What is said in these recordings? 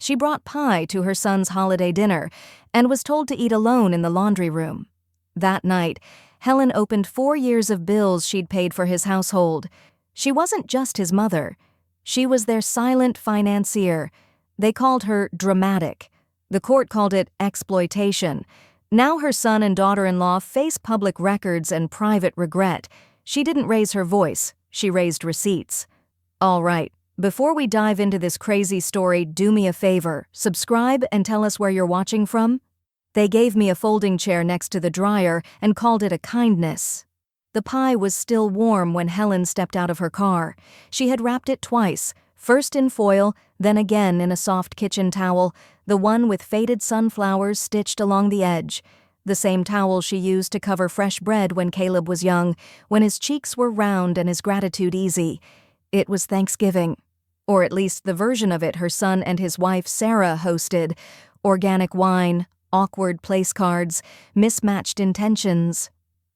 She brought pie to her son's holiday dinner and was told to eat alone in the laundry room. That night, Helen opened 4 years of bills she'd paid for his household. She wasn't just his mother. She was their silent financier. They called her dramatic. The court called it exploitation. Now her son and daughter-in-law face public records and private regret. She didn't raise her voice. She raised receipts. All right, before we dive into this crazy story, do me a favor. Subscribe and tell us where you're watching from. They gave me a folding chair next to the dryer and called it a kindness. The pie was still warm when Helen stepped out of her car. She had wrapped it twice, first in foil, then again in a soft kitchen towel, the one with faded sunflowers stitched along the edge. The same towel she used to cover fresh bread when Caleb was young, when his cheeks were round and his gratitude easy. It was Thanksgiving. Or at least the version of it her son and his wife Sarah hosted. Organic wine, awkward place cards, mismatched intentions.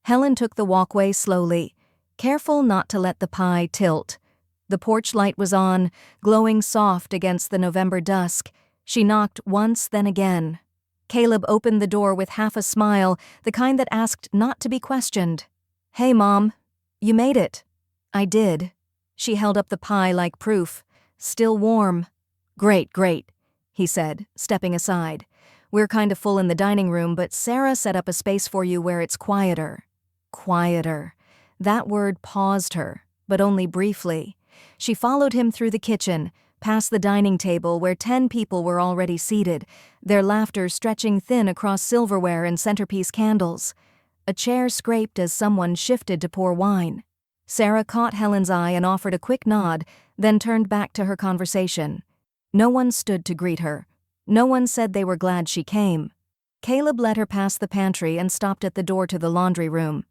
Helen took the walkway slowly, careful not to let the pie tilt. The porch light was on, glowing soft against the November dusk. She knocked once, then again. Caleb opened the door with half a smile, the kind that asked not to be questioned. "Hey, Mom. You made it." "I did." She held up the pie like proof. "Still warm." "Great, great," he said, stepping aside. "We're kind of full in the dining room, but Sarah set up a space for you where it's quieter." Quieter. That word paused her, but only briefly. She followed him through the kitchen, past the dining table where 10 people were already seated, their laughter stretching thin across silverware and centerpiece candles. A chair scraped as someone shifted to pour wine. Sarah caught Helen's eye and offered a quick nod, then turned back to her conversation. No one stood to greet her. No one said they were glad she came. Caleb led her past the pantry and stopped at the door to the laundry room.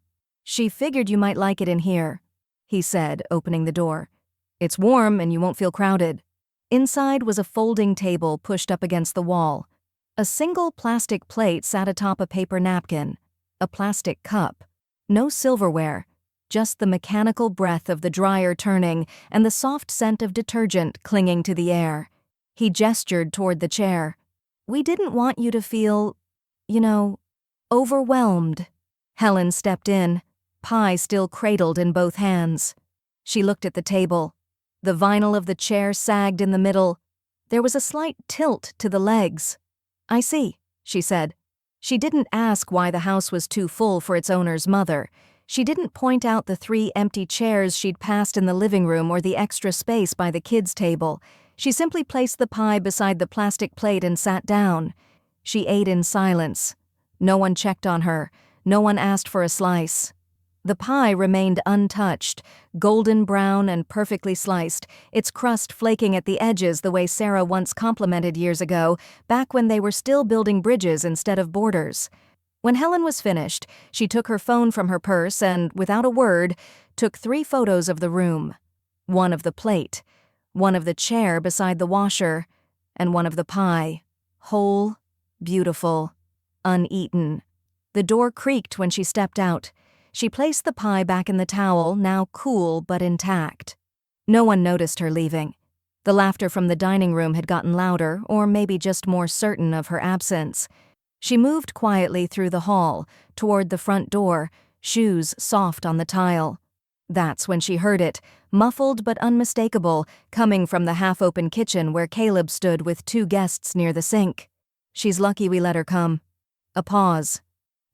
"She figured you might like it in here," he said, opening the door. "It's warm and you won't feel crowded." Inside was a folding table pushed up against the wall. A single plastic plate sat atop a paper napkin. A plastic cup. No silverware. Just the mechanical breath of the dryer turning and the soft scent of detergent clinging to the air. He gestured toward the chair. "We didn't want you to feel, overwhelmed." Helen stepped in, pie still cradled in both hands. She looked at the table. The vinyl of the chair sagged in the middle. There was a slight tilt to the legs. "I see," she said. She didn't ask why the house was too full for its owner's mother. She didn't point out the 3 empty chairs she'd passed in the living room or the extra space by the kids' table. She simply placed the pie beside the plastic plate and sat down. She ate in silence. No one checked on her. No one asked for a slice. The pie remained untouched, golden brown and perfectly sliced, its crust flaking at the edges the way Sarah once complimented years ago, back when they were still building bridges instead of borders. When Helen was finished, she took her phone from her purse and, without a word, took 3 photos of the room. One of the plate, one of the chair beside the washer, and one of the pie. Whole, beautiful, uneaten. The door creaked when she stepped out. She placed the pie back in the towel, now cool but intact. No one noticed her leaving. The laughter from the dining room had gotten louder, or maybe just more certain of her absence. She moved quietly through the hall, toward the front door, shoes soft on the tile. That's when she heard it, muffled but unmistakable, coming from the half-open kitchen where Caleb stood with 2 guests near the sink. "She's lucky we let her come." A pause.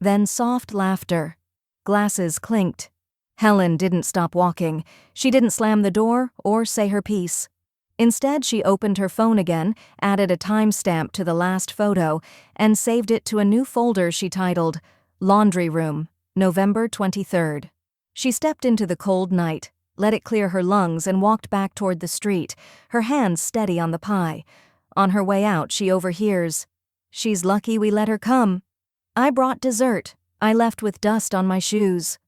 Then soft laughter. Glasses clinked. Helen didn't stop walking. She didn't slam the door or say her piece. Instead, she opened her phone again, added a timestamp to the last photo, and saved it to a new folder she titled Laundry Room, November 23rd. She stepped into the cold night, let it clear her lungs, and walked back toward the street, her hands steady on the pie. On her way out, she overhears, "She's lucky we let her come. I brought dessert. I left with dust on my shoes."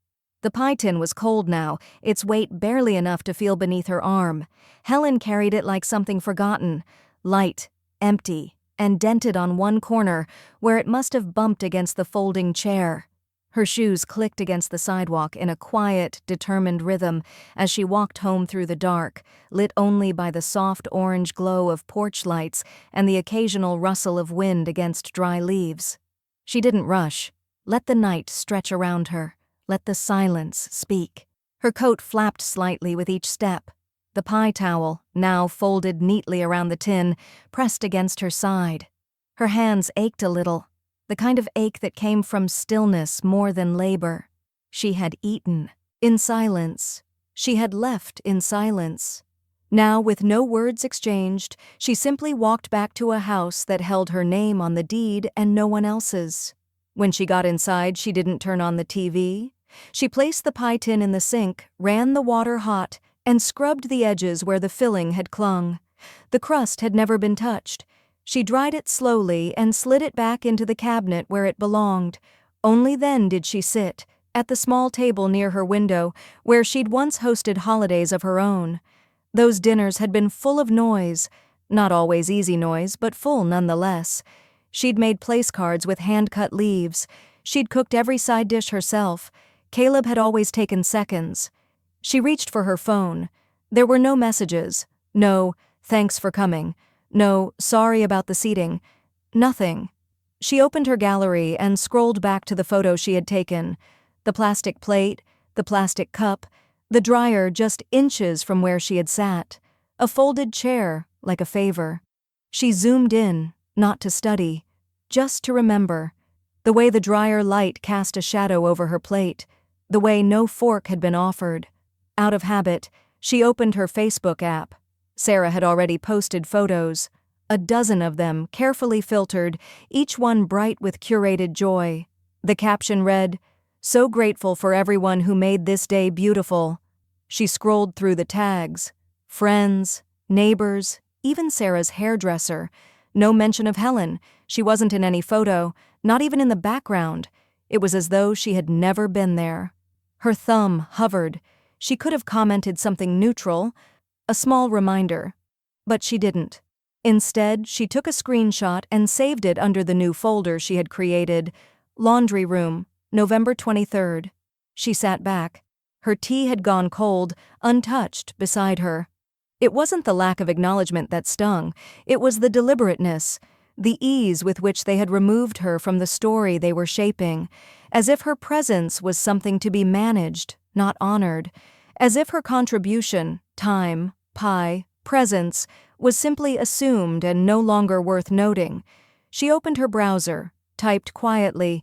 The pie tin was cold now, its weight barely enough to feel beneath her arm. Helen carried it like something forgotten, light, empty, and dented on one corner, where it must have bumped against the folding chair. Her shoes clicked against the sidewalk in a quiet, determined rhythm as she walked home through the dark, lit only by the soft orange glow of porch lights and the occasional rustle of wind against dry leaves. She didn't rush. Let the night stretch around her. Let the silence speak. Her coat flapped slightly with each step. The pie towel, now folded neatly around the tin, pressed against her side. Her hands ached a little, the kind of ache that came from stillness more than labor. She had eaten. In silence. She had left in silence. Now, with no words exchanged, she simply walked back to a house that held her name on the deed and no one else's. When she got inside, she didn't turn on the TV. She placed the pie tin in the sink, ran the water hot, and scrubbed the edges where the filling had clung. The crust had never been touched. She dried it slowly and slid it back into the cabinet where it belonged. Only then did she sit, at the small table near her window, where she'd once hosted holidays of her own. Those dinners had been full of noise, not always easy noise, but full nonetheless. She'd made place cards with hand-cut leaves. She'd cooked every side dish herself. Caleb had always taken seconds. She reached for her phone. There were no messages. No, thanks for coming. No, sorry about the seating. Nothing. She opened her gallery and scrolled back to the photo she had taken. The plastic plate, the plastic cup, the dryer just inches from where she had sat. A folded chair, like a favor. She zoomed in, not to study, just to remember. The way the dryer light cast a shadow over her plate. The way no fork had been offered. Out of habit, she opened her Facebook app. Sarah had already posted photos, a dozen of them, carefully filtered, each one bright with curated joy. The caption read, "So grateful for everyone who made this day beautiful." She scrolled through the tags. Friends, neighbors, even Sarah's hairdresser. No mention of Helen. She wasn't in any photo, not even in the background. It was as though she had never been there. Her thumb hovered. She could have commented something neutral, a small reminder. But she didn't. Instead, she took a screenshot and saved it under the new folder she had created. Laundry room, November 23rd. She sat back. Her tea had gone cold, untouched, beside her. It wasn't the lack of acknowledgement that stung. It was the deliberateness, the ease with which they had removed her from the story they were shaping, as if her presence was something to be managed, not honored, as if her contribution, time, pie, presence, was simply assumed and no longer worth noting. She opened her browser, typed quietly,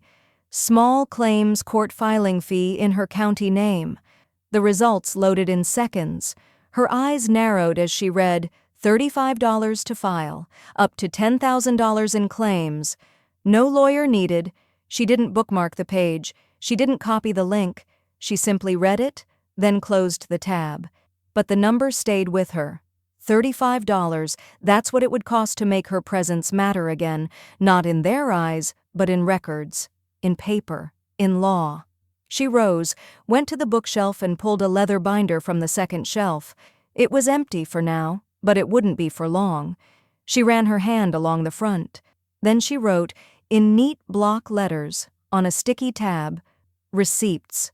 "Small claims court filing fee in her county name." The results loaded in seconds. Her eyes narrowed as she read, $35 to file, up to $10,000 in claims. No lawyer needed. She didn't bookmark the page. She didn't copy the link. She simply read it, then closed the tab. But the number stayed with her. $35, that's what it would cost to make her presence matter again, not in their eyes, but in records, in paper, in law. She rose, went to the bookshelf and pulled a leather binder from the second shelf. It was empty for now, but it wouldn't be for long. She ran her hand along the front. Then she wrote, in neat block letters, on a sticky tab, "Receipts."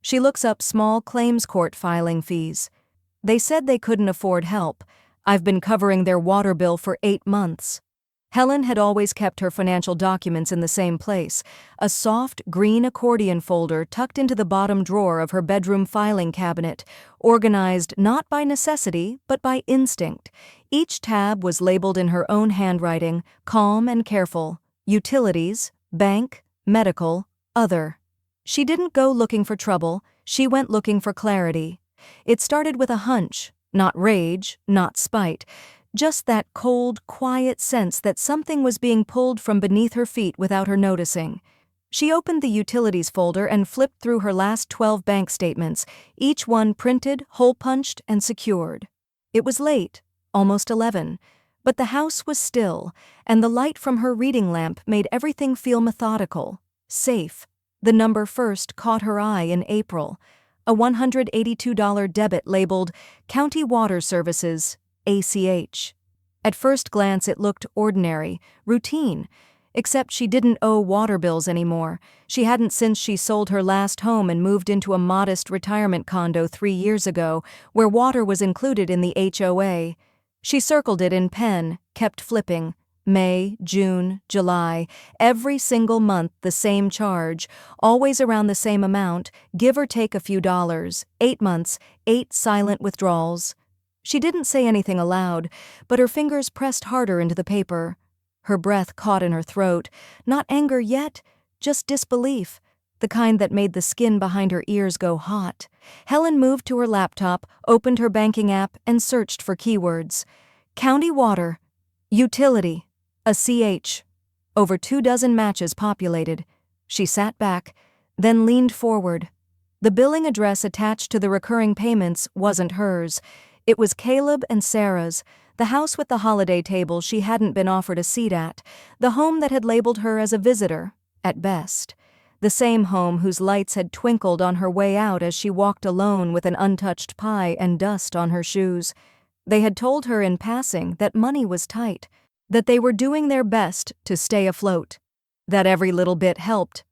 She looks up small claims court filing fees. They said they couldn't afford help. I've been covering their water bill for 8 months. Helen had always kept her financial documents in the same place, a soft green accordion folder tucked into the bottom drawer of her bedroom filing cabinet, organized not by necessity but by instinct. Each tab was labeled in her own handwriting, calm and careful: utilities, bank, medical, other. She didn't go looking for trouble, she went looking for clarity. It started with a hunch, not rage, not spite, just that cold, quiet sense that something was being pulled from beneath her feet without her noticing. She opened the utilities folder and flipped through her last 12 bank statements, each one printed, hole-punched, and secured. It was late, almost 11, but the house was still, and the light from her reading lamp made everything feel methodical, safe. The number first caught her eye in April, a $182 debit labeled County Water Services, ACH. At first glance it looked ordinary, routine. Except she didn't owe water bills anymore. She hadn't since she sold her last home and moved into a modest retirement condo 3 years ago, where water was included in the HOA. She circled it in pen, kept flipping. May, June, July, every single month the same charge, always around the same amount, give or take a few dollars, 8 months, 8 silent withdrawals. She didn't say anything aloud, but her fingers pressed harder into the paper. Her breath caught in her throat, not anger yet, just disbelief, the kind that made the skin behind her ears go hot. Helen moved to her laptop, opened her banking app, and searched for keywords. County water, utility, a CH. Over 24 matches populated. She sat back, then leaned forward. The billing address attached to the recurring payments wasn't hers. It was Caleb and Sarah's, the house with the holiday table she hadn't been offered a seat at, the home that had labeled her as a visitor, at best. The same home whose lights had twinkled on her way out as she walked alone with an untouched pie and dust on her shoes. They had told her in passing that money was tight, that they were doing their best to stay afloat, that every little bit helped.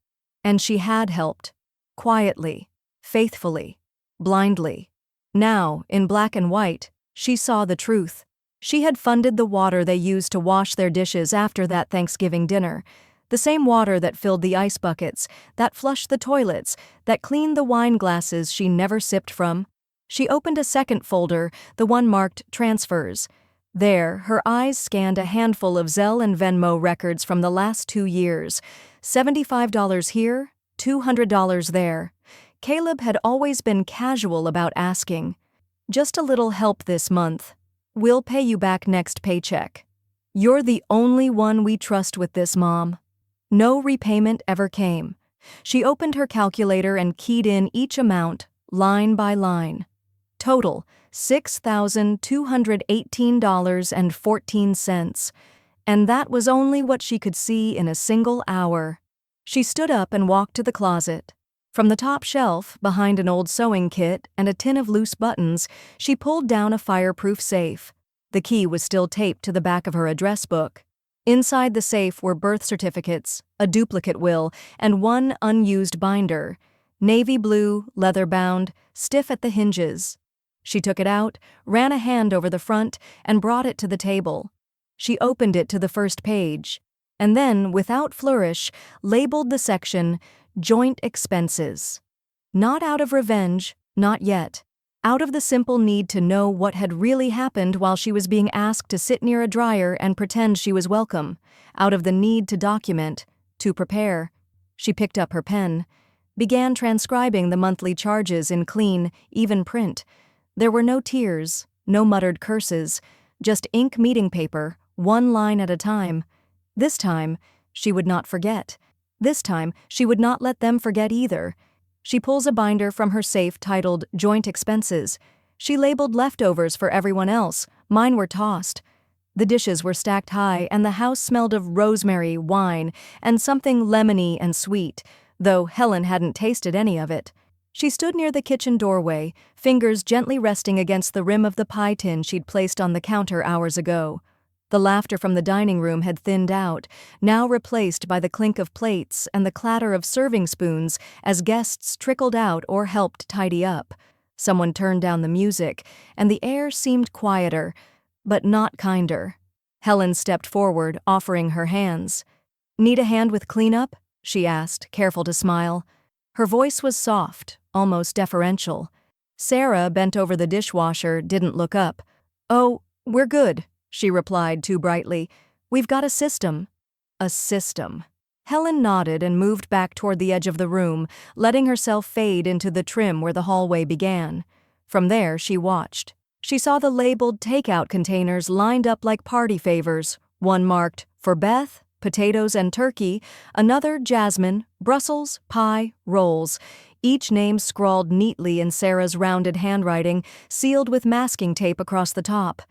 And she had helped. Quietly, faithfully, blindly. Now, in black and white, she saw the truth. She had funded the water they used to wash their dishes after that Thanksgiving dinner, the same water that filled the ice buckets, that flushed the toilets, that cleaned the wine glasses she never sipped from. She opened a second folder, the one marked Transfers. There, her eyes scanned a handful of Zelle and Venmo records from the last 2 years. $75 here, $200 there. Caleb had always been casual about asking. Just a little help this month. We'll pay you back next paycheck. You're the only one we trust with this, Mom. No repayment ever came. She opened her calculator and keyed in each amount, line by line. Total, $6,218.14. And that was only what she could see in a single hour. She stood up and walked to the closet. From the top shelf, behind an old sewing kit and a tin of loose buttons, she pulled down a fireproof safe. The key was still taped to the back of her address book. Inside the safe were birth certificates, a duplicate will, and one unused binder. Navy blue, leather-bound, stiff at the hinges. She took it out, ran a hand over the front, and brought it to the table. She opened it to the first page, and then, without flourish, labeled the section Joint Expenses. Not out of revenge, not yet. Out of the simple need to know what had really happened while she was being asked to sit near a dryer and pretend she was welcome. Out of the need to document, to prepare. She picked up her pen, began transcribing the monthly charges in clean, even print. There were no tears, no muttered curses, just ink meeting paper, one line at a time. This time, she would not forget. This time, she would not let them forget either. She pulls a binder from her safe titled Joint Expenses. She labeled leftovers for everyone else. Mine were tossed. The dishes were stacked high, and the house smelled of rosemary, wine, and something lemony and sweet, though Helen hadn't tasted any of it. She stood near the kitchen doorway, fingers gently resting against the rim of the pie tin she'd placed on the counter hours ago. The laughter from the dining room had thinned out, now replaced by the clink of plates and the clatter of serving spoons as guests trickled out or helped tidy up. Someone turned down the music, and the air seemed quieter, but not kinder. Helen stepped forward, offering her hands. "Need a hand with cleanup?" she asked, careful to smile. Her voice was soft, almost deferential. Sarah, bent over the dishwasher, didn't look up. "Oh, we're good," she replied too brightly. "We've got a system." A system. Helen nodded and moved back toward the edge of the room, letting herself fade into the trim where the hallway began. From there, she watched. She saw the labeled takeout containers lined up like party favors, one marked, "For Beth," potatoes and turkey, another Jasmine, Brussels, pie, rolls, each name scrawled neatly in Sarah's rounded handwriting, sealed with masking tape across the top.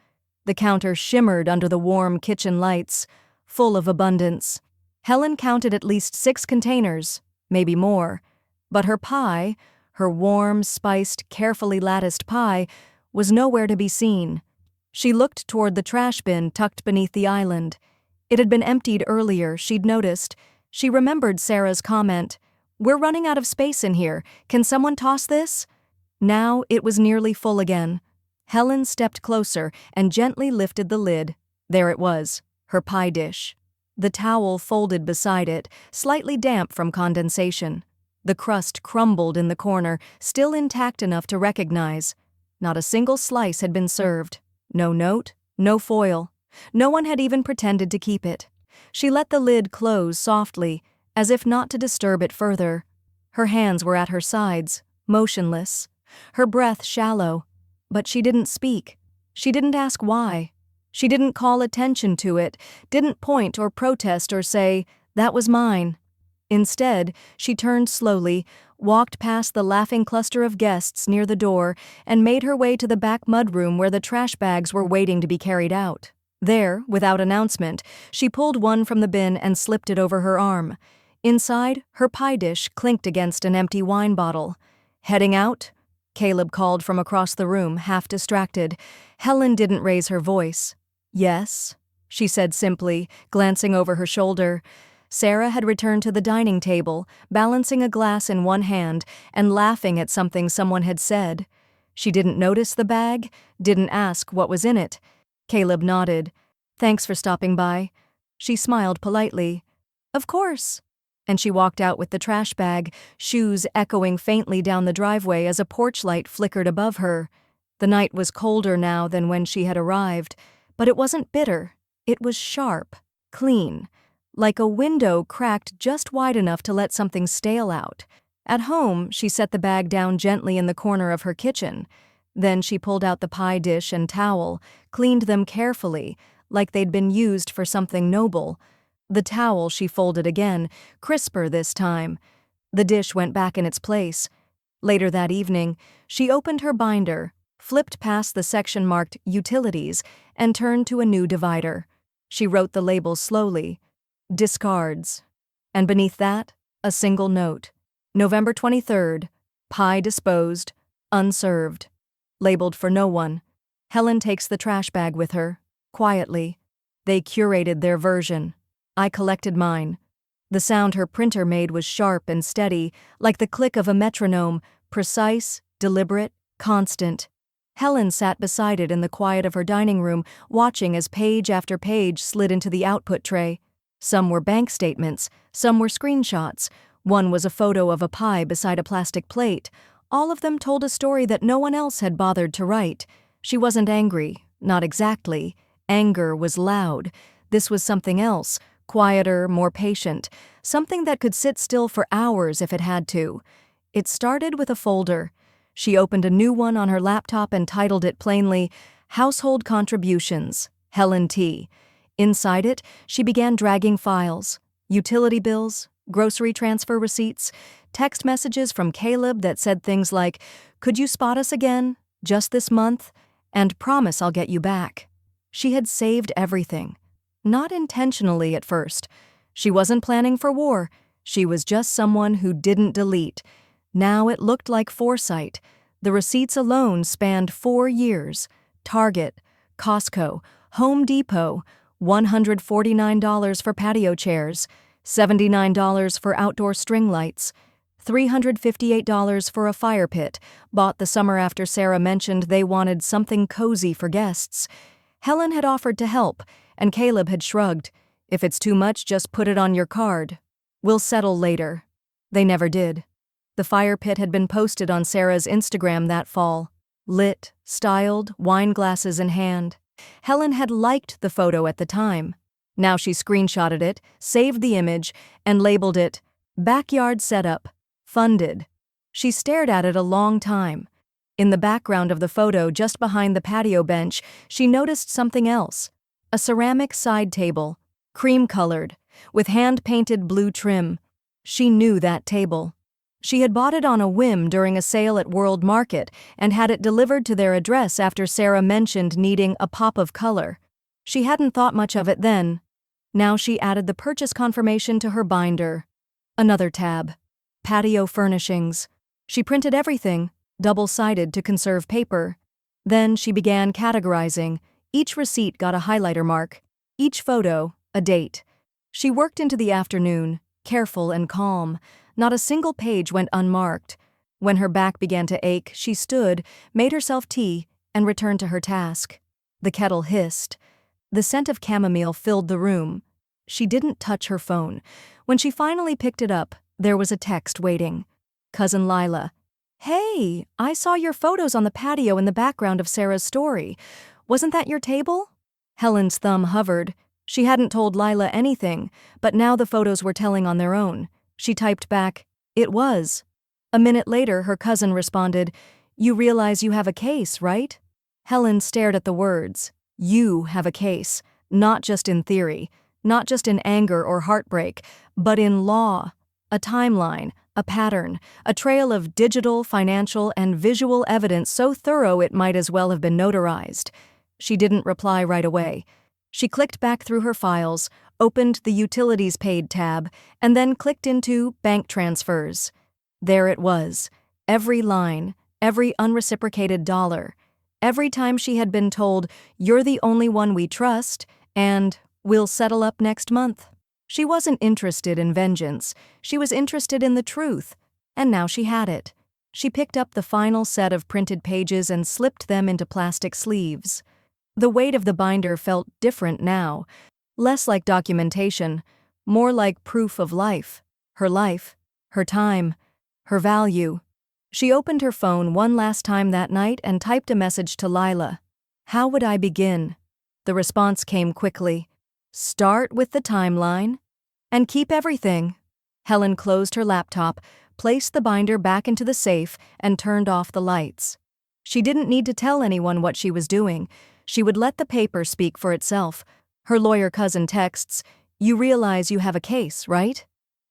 The counter shimmered under the warm kitchen lights, full of abundance. Helen counted at least 6 containers, maybe more. But her pie, her warm, spiced, carefully latticed pie, was nowhere to be seen. She looked toward the trash bin tucked beneath the island. It had been emptied earlier, she'd noticed. She remembered Sarah's comment, "We're running out of space in here. Can someone toss this?" Now it was nearly full again. Helen stepped closer and gently lifted the lid. There it was, her pie dish. The towel folded beside it, slightly damp from condensation. The crust crumbled in the corner, still intact enough to recognize. Not a single slice had been served. No note, no foil. No one had even pretended to keep it. She let the lid close softly, as if not to disturb it further. Her hands were at her sides, motionless. Her breath shallow. But she didn't speak. She didn't ask why. She didn't call attention to it, didn't point or protest or say, "That was mine." Instead, she turned slowly, walked past the laughing cluster of guests near the door, and made her way to the back mudroom where the trash bags were waiting to be carried out. There, without announcement, she pulled one from the bin and slipped it over her arm. Inside, her pie dish clinked against an empty wine bottle. "Heading out?" Caleb called from across the room, half distracted. Helen didn't raise her voice. "Yes," she said simply, glancing over her shoulder. Sarah had returned to the dining table, balancing a glass in one hand and laughing at something someone had said. She didn't notice the bag, didn't ask what was in it. Caleb nodded. "Thanks for stopping by." She smiled politely. "Of course." And she walked out with the trash bag, shoes echoing faintly down the driveway as a porch light flickered above her. The night was colder now than when she had arrived, but it wasn't bitter. It was sharp, clean, like a window cracked just wide enough to let something stale out. At home, she set the bag down gently in the corner of her kitchen. Then she pulled out the pie dish and towel, cleaned them carefully, like they'd been used for something noble. The towel she folded again, crisper this time. The dish went back in its place. Later that evening, she opened her binder, flipped past the section marked Utilities, and turned to a new divider. She wrote the label slowly. Discards. And beneath that, a single note. November 23rd, pie disposed, unserved. Labeled for no one. Helen takes the trash bag with her, quietly. They curated their version. I collected mine. The sound her printer made was sharp and steady, like the click of a metronome, precise, deliberate, constant. Helen sat beside it in the quiet of her dining room, watching as page after page slid into the output tray. Some were bank statements, some were screenshots. One was a photo of a pie beside a plastic plate. All of them told a story that no one else had bothered to write. She wasn't angry, not exactly. Anger was loud. This was something else, quieter, more patient, something that could sit still for hours if it had to. It started with a folder. She opened a new one on her laptop and titled it plainly, Household Contributions, Helen T. Inside it, she began dragging files, utility bills, grocery transfer receipts, text messages from Caleb that said things like, "Could you spot us again? Just this month? And promise I'll get you back." She had saved everything. Not intentionally at first. She wasn't planning for war. She was just someone who didn't delete. Now it looked like foresight. The receipts alone spanned 4 years. Target, Costco, Home Depot, $149 for patio chairs, $79 for outdoor string lights, $358 for a fire pit, bought the summer after Sarah mentioned they wanted something cozy for guests. Helen had offered to help, and Caleb had shrugged. "If it's too much, just put it on your card. We'll settle later." They never did. The fire pit had been posted on Sarah's Instagram that fall. Lit, styled, wine glasses in hand. Helen had liked the photo at the time. Now she screenshotted it, saved the image, and labeled it, Backyard Setup, Funded. She stared at it a long time. In the background of the photo, just behind the patio bench, she noticed something else. A ceramic side table, cream-colored, with hand-painted blue trim. She knew that table. She had bought it on a whim during a sale at World Market and had it delivered to their address after Sarah mentioned needing a pop of color. She hadn't thought much of it then. Now she added the purchase confirmation to her binder. Another tab. Patio furnishings. She printed everything, double-sided to conserve paper. Then she began categorizing. Each receipt got a highlighter mark. Each photo, A date. She worked into the afternoon, careful and calm. Not a single page went unmarked. When her back began to ache, she stood, made herself tea, and returned to her task. The kettle hissed. The scent of chamomile filled the room. She didn't touch her phone. When she finally picked it up, there was a text waiting. Cousin Lila. "Hey, I saw your photos on the patio in the background of Sarah's story. Wasn't that your table?" Helen's thumb hovered. She hadn't told Lila anything, but now the photos were telling on their own. She typed back, "It was." A minute later, her cousin responded, "You realize you have a case, right?" Helen stared at the words. You have a case, not just in theory, not just in anger or heartbreak, but in law. A timeline, a pattern, a trail of digital, financial, and visual evidence so thorough it might as well have been notarized. She didn't reply right away. She clicked back through her files, opened the Utilities Paid tab, and then clicked into Bank Transfers. There it was. Every line, every unreciprocated dollar. Every time she had been told, "You're the only one we trust," and "We'll settle up next month." She wasn't interested in vengeance. She was interested in the truth. And now she had it. She picked up the final set of printed pages and slipped them into plastic sleeves. The weight of the binder felt different now. Less like documentation, more like proof of life. Life, her time, her value. She opened her phone one last time that night and typed a message to Lila. "How would I begin?" The response came quickly. "Start with the timeline and keep everything." Helen closed her laptop, placed the binder back into the safe, and turned off the lights. She didn't need to tell anyone what she was doing. She would let the paper speak for itself. Her lawyer cousin texts, "You realize you have a case, right?"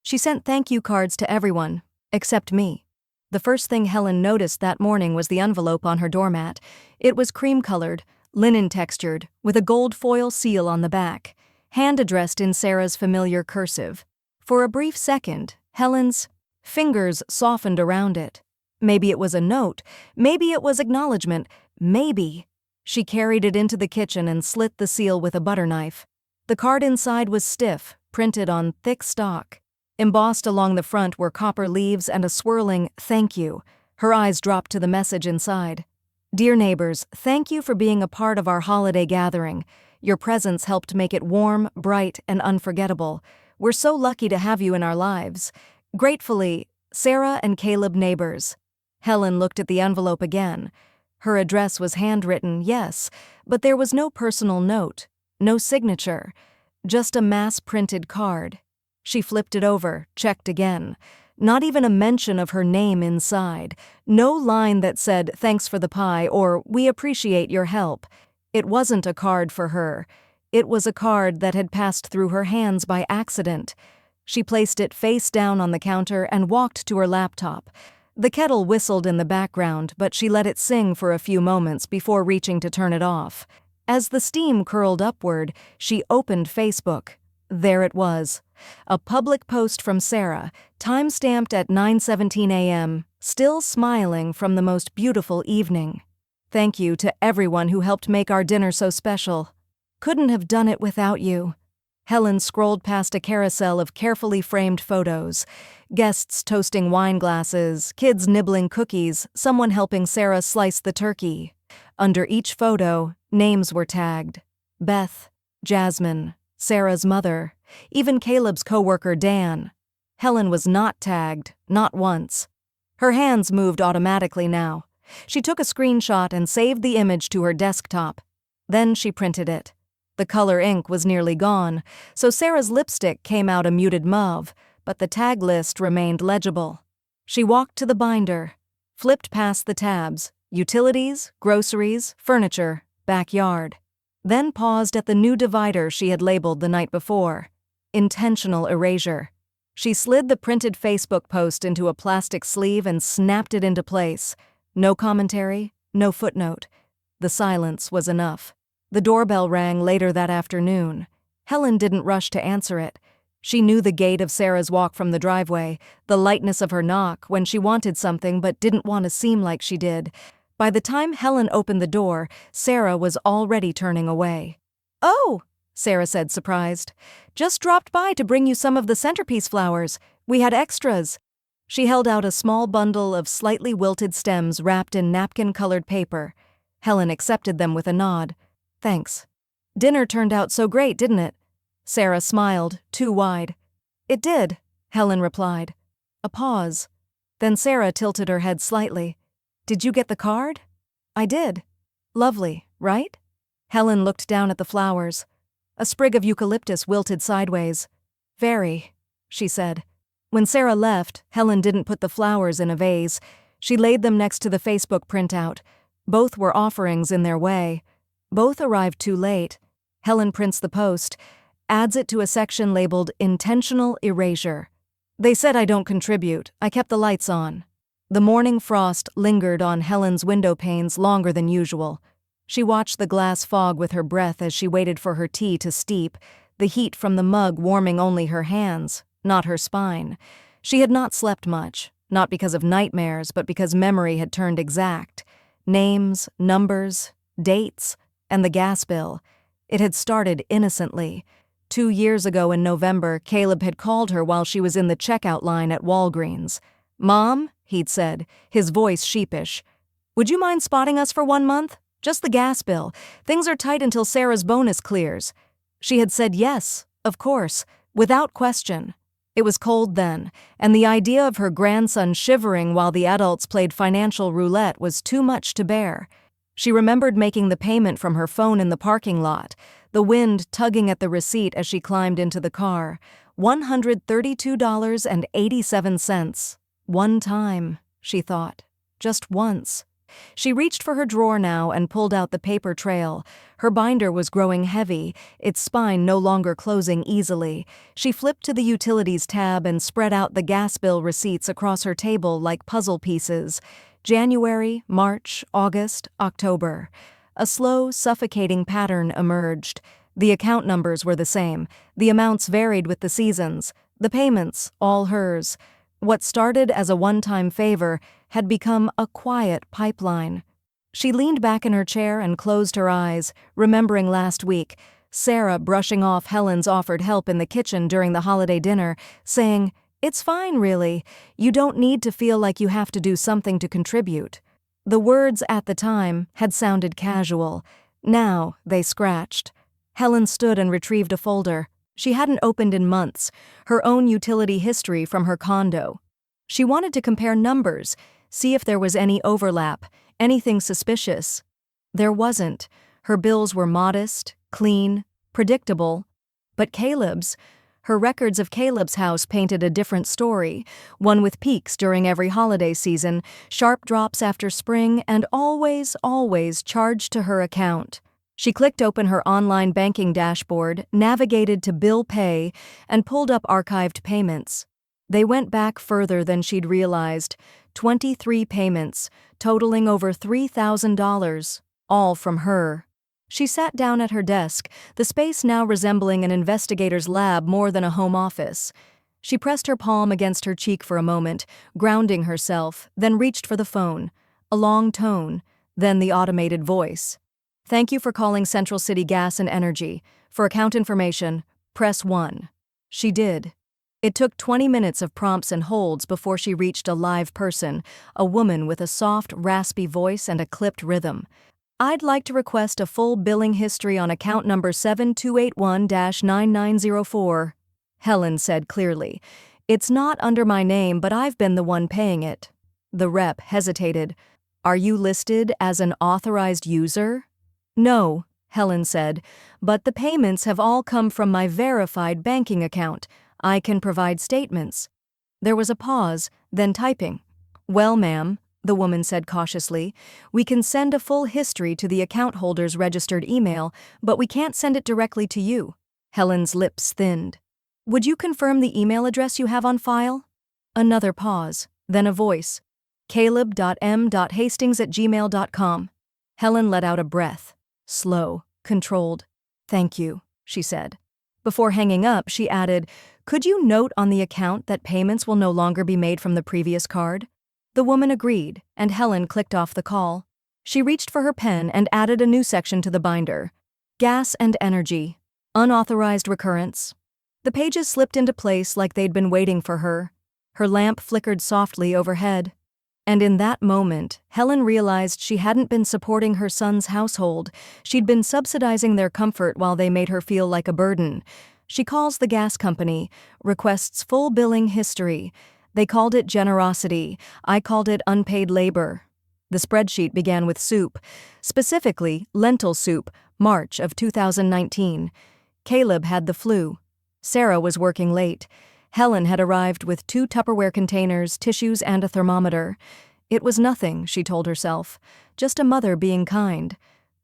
She sent thank you cards to everyone, except me. The first thing Helen noticed that morning was the envelope on her doormat. It was cream-colored, linen-textured, with a gold foil seal on the back, hand-addressed in Sarah's familiar cursive. For a brief second, Helen's fingers softened around it. Maybe it was a note, maybe it was acknowledgement, maybe. She carried it into the kitchen and slit the seal with a butter knife. The card inside was stiff, printed on thick stock. Embossed along the front were copper leaves and a swirling "thank you." Her eyes dropped to the message inside. "Dear neighbors, thank you for being a part of our holiday gathering. Your presence helped make it warm, bright, and unforgettable. We're so lucky to have you in our lives. Gratefully, Sarah and Caleb Neighbors." Helen looked at the envelope again. Her address was handwritten, yes, but there was no personal note, no signature, just a mass-printed card. She flipped it over, checked again. Not even a mention of her name inside. No line that said, "Thanks for the pie," or "We appreciate your help." It wasn't a card for her. It was a card that had passed through her hands by accident. She placed it face down on the counter and walked to her laptop. The kettle whistled in the background, but she let it sing for a few moments before reaching to turn it off. As the steam curled upward, she opened Facebook. There it was. A public post from Sarah, time-stamped at 9:17 a.m., still smiling from the most beautiful evening. "Thank you to everyone who helped make our dinner so special. Couldn't have done it without you." Helen scrolled past a carousel of carefully framed photos. Guests toasting wine glasses, kids nibbling cookies, someone helping Sarah slice the turkey. Under each photo, names were tagged. Beth, Jasmine, Sarah's mother, even Caleb's coworker Dan. Helen was not tagged, not once. Her hands moved automatically now. She took a screenshot and saved the image to her desktop. Then she printed it. The color ink was nearly gone, so Sarah's lipstick came out a muted mauve, but the tag list remained legible. She walked to the binder, flipped past the tabs, utilities, groceries, furniture, backyard. Then paused at the new divider she had labeled the night before. Intentional erasure. She slid the printed Facebook post into a plastic sleeve and snapped it into place. No commentary, no footnote. The silence was enough. The doorbell rang later that afternoon. Helen didn't rush to answer it. She knew the gait of Sarah's walk from the driveway, the lightness of her knock when she wanted something but didn't want to seem like she did. By the time Helen opened the door, Sarah was already turning away. "Oh, Sarah said, surprised. "Just dropped by to bring you some of the centerpiece flowers. We had extras." She held out a small bundle of slightly wilted stems wrapped in napkin-colored paper. Helen accepted them with a nod. "Thanks." "Dinner turned out so great, didn't it?" Sarah smiled, too wide. "It did," Helen replied. A pause. Then Sarah tilted her head slightly. "Did you get the card?" "I did." "Lovely, right?" Helen looked down at the flowers. A sprig of eucalyptus wilted sideways. "Very," she said. When Sarah left, Helen didn't put the flowers in a vase. She laid them next to the Facebook printout. Both were offerings in their way. Both arrived too late. Helen prints the post, adds it to a section labeled Intentional Erasure. "They said I don't contribute. I kept the lights on." The morning frost lingered on Helen's window panes longer than usual. She watched the glass fog with her breath as she waited for her tea to steep, the heat from the mug warming only her hands, not her spine. She had not slept much, not because of nightmares, but because memory had turned exact. Names, numbers, dates, and the gas bill. It had started innocently. 2 years ago in November, Caleb had called her while she was in the checkout line at Walgreens. "Mom," he'd said, his voice sheepish, "would you mind spotting us for 1 month? Just the gas bill. Things are tight until Sarah's bonus clears." She had said yes, of course, without question. It was cold then, and the idea of her grandson shivering while the adults played financial roulette was too much to bear. She remembered making the payment from her phone in the parking lot, the wind tugging at the receipt as she climbed into the car. $132.87. One time, she thought. Just once. She reached for her drawer now and pulled out the paper trail. Her binder was growing heavy, its spine no longer closing easily. She flipped to the Utilities tab and spread out the gas bill receipts across her table like puzzle pieces. January, March, August, October. A slow, suffocating pattern emerged. The account numbers were the same. The amounts varied with the seasons. The payments, all hers. What started as a one-time favor had become a quiet pipeline. She leaned back in her chair and closed her eyes, remembering last week, Sarah brushing off Helen's offered help in the kitchen during the holiday dinner, saying, "It's fine, really. You don't need to feel like you have to do something to contribute." The words at the time had sounded casual. Now they scratched. Helen stood and retrieved a folder. She hadn't opened in months, her own utility history from her condo. She wanted to compare numbers, see if there was any overlap, anything suspicious. There wasn't. Her bills were modest, clean, predictable. But Caleb's, her records of Caleb's house painted a different story, one with peaks during every holiday season, sharp drops after spring, and always charged to her account. She clicked open her online banking dashboard, navigated to Bill Pay, and pulled up archived payments. They went back further than she'd realized. 23 payments, totaling over $3,000, all from her. She sat down at her desk, the space now resembling an investigator's lab more than a home office. She pressed her palm against her cheek for a moment, grounding herself, then reached for the phone. A long tone, then the automated voice. "Thank you for calling Central City Gas and Energy. For account information, press 1. She did. It took 20 minutes of prompts and holds before she reached a live person, a woman with a soft, raspy voice and a clipped rhythm. "I'd like to request a full billing history on account number 7281-9904, Helen said clearly. "It's not under my name, but I've been the one paying it." The rep hesitated. "Are you listed as an authorized user?" "No," Helen said, "but the payments have all come from my verified banking account. I can provide statements." There was a pause, then typing. "Well, ma'am," the woman said cautiously, "we can send a full history to the account holder's registered email, but we can't send it directly to you." Helen's lips thinned. "Would you confirm the email address you have on file?" Another pause, then a voice. "caleb.m.hastings@gmail.com." Helen let out a breath. Slow, controlled. "Thank you," she said. Before hanging up, she added, "Could you note on the account that payments will no longer be made from the previous card?" The woman agreed, and Helen clicked off the call. She reached for her pen and added a new section to the binder. Gas and energy. Unauthorized recurrence. The pages slipped into place like they'd been waiting for her. Her lamp flickered softly overhead. And in that moment, Helen realized she hadn't been supporting her son's household. She'd been subsidizing their comfort while they made her feel like a burden. She calls the gas company, requests full billing history. They called it generosity. I called it unpaid labor. The spreadsheet began with soup, specifically lentil soup, March of 2019. Caleb had the flu. Sarah was working late. Helen had arrived with 2 Tupperware containers, tissues, and a thermometer. It was nothing, she told herself, just a mother being kind.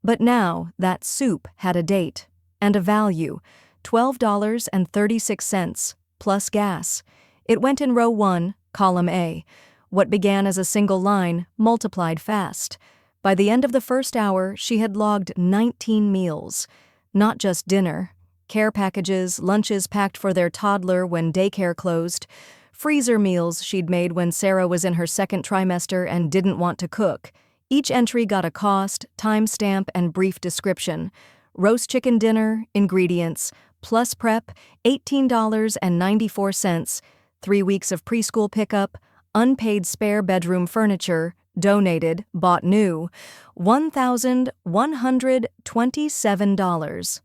But now, that soup had a date and a value, $12.36, plus gas. It went in row 1, column A. What began as a single line multiplied fast. By the end of the first hour, she had logged 19 meals. Not just dinner. Care packages, lunches packed for their toddler when daycare closed, freezer meals she'd made when Sarah was in her second trimester and didn't want to cook. Each entry got a cost, timestamp, and brief description. Roast chicken dinner, ingredients, plus prep, $18.94, 3 weeks of preschool pickup, unpaid spare bedroom furniture, donated, bought new, $1,127.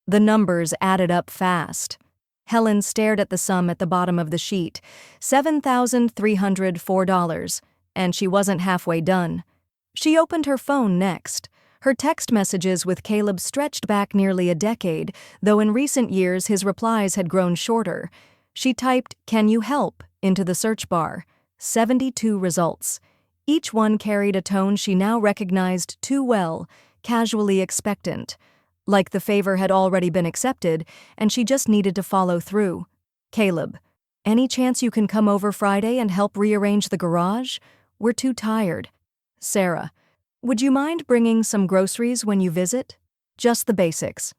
The numbers added up fast. Helen stared at the sum at the bottom of the sheet, $7,304, and she wasn't halfway done. She opened her phone next. Her text messages with Caleb stretched back nearly a decade, though in recent years his replies had grown shorter. She typed, "Can you help?" into the search bar. 72 results. Each one carried a tone she now recognized too well, casually expectant. Like the favor had already been accepted, and she just needed to follow through. Caleb, any chance you can come over Friday and help rearrange the garage? We're too tired. Sarah, would you mind bringing some groceries when you visit? Just the basics.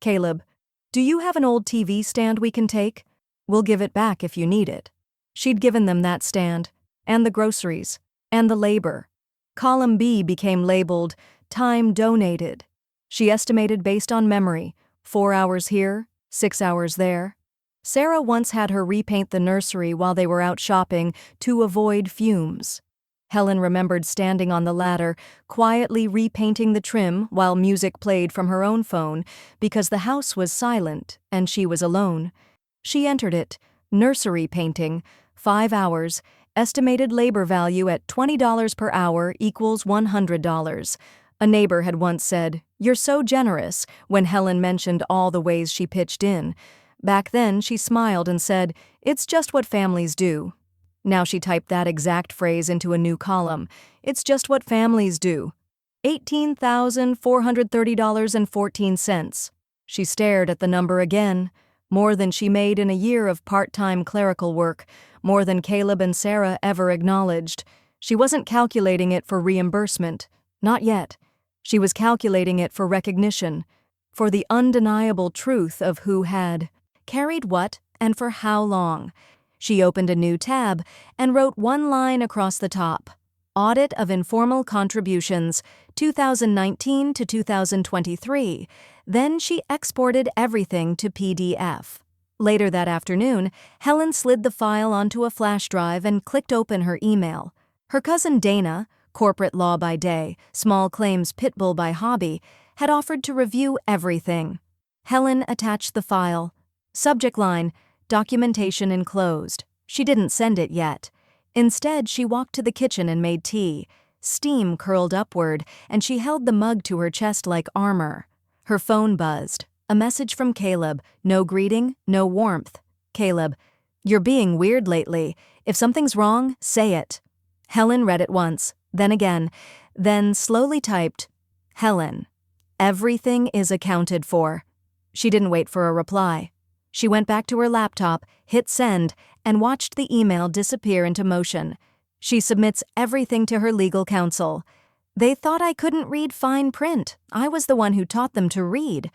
Caleb, do you have an old TV stand we can take? We'll give it back if you need it. She'd given them that stand, and the groceries, and the labor. Column B became labeled, time donated. She estimated based on memory, 4 hours here, 6 hours there. Sarah once had her repaint the nursery while they were out shopping to avoid fumes. Helen remembered standing on the ladder, quietly repainting the trim while music played from her own phone because the house was silent and she was alone. She entered it, nursery painting, 5 hours, estimated labor value at $20 per hour equals $100. A neighbor had once said, "You're so generous," when Helen mentioned all the ways she pitched in. Back then, she smiled and said, "It's just what families do." Now she typed that exact phrase into a new column. "It's just what families do." $18,430.14. She stared at the number again. More than she made in a year of part-time clerical work, more than Caleb and Sarah ever acknowledged. She wasn't calculating it for reimbursement. Not yet. She was calculating it for recognition, for the undeniable truth of who had carried what and for how long. She opened a new tab and wrote one line across the top. Audit of Informal Contributions, 2019 to 2023. Then she exported everything to PDF. Later that afternoon, Helen slid the file onto a flash drive and clicked open her email. Her cousin Dana, corporate law by day, small claims pitbull by hobby, had offered to review everything. Helen attached the file. Subject line, documentation enclosed. She didn't send it yet. Instead, she walked to the kitchen and made tea. Steam curled upward, and she held the mug to her chest like armor. Her phone buzzed. A message from Caleb. No greeting, no warmth. Caleb, "You're being weird lately. If something's wrong, say it." Helen read it once, then again, then slowly typed, "Helen, everything is accounted for." She didn't wait for a reply. She went back to her laptop, hit send, and watched the email disappear into motion. She submits everything to her legal counsel. "They thought I couldn't read fine print. I was the one who taught them to read."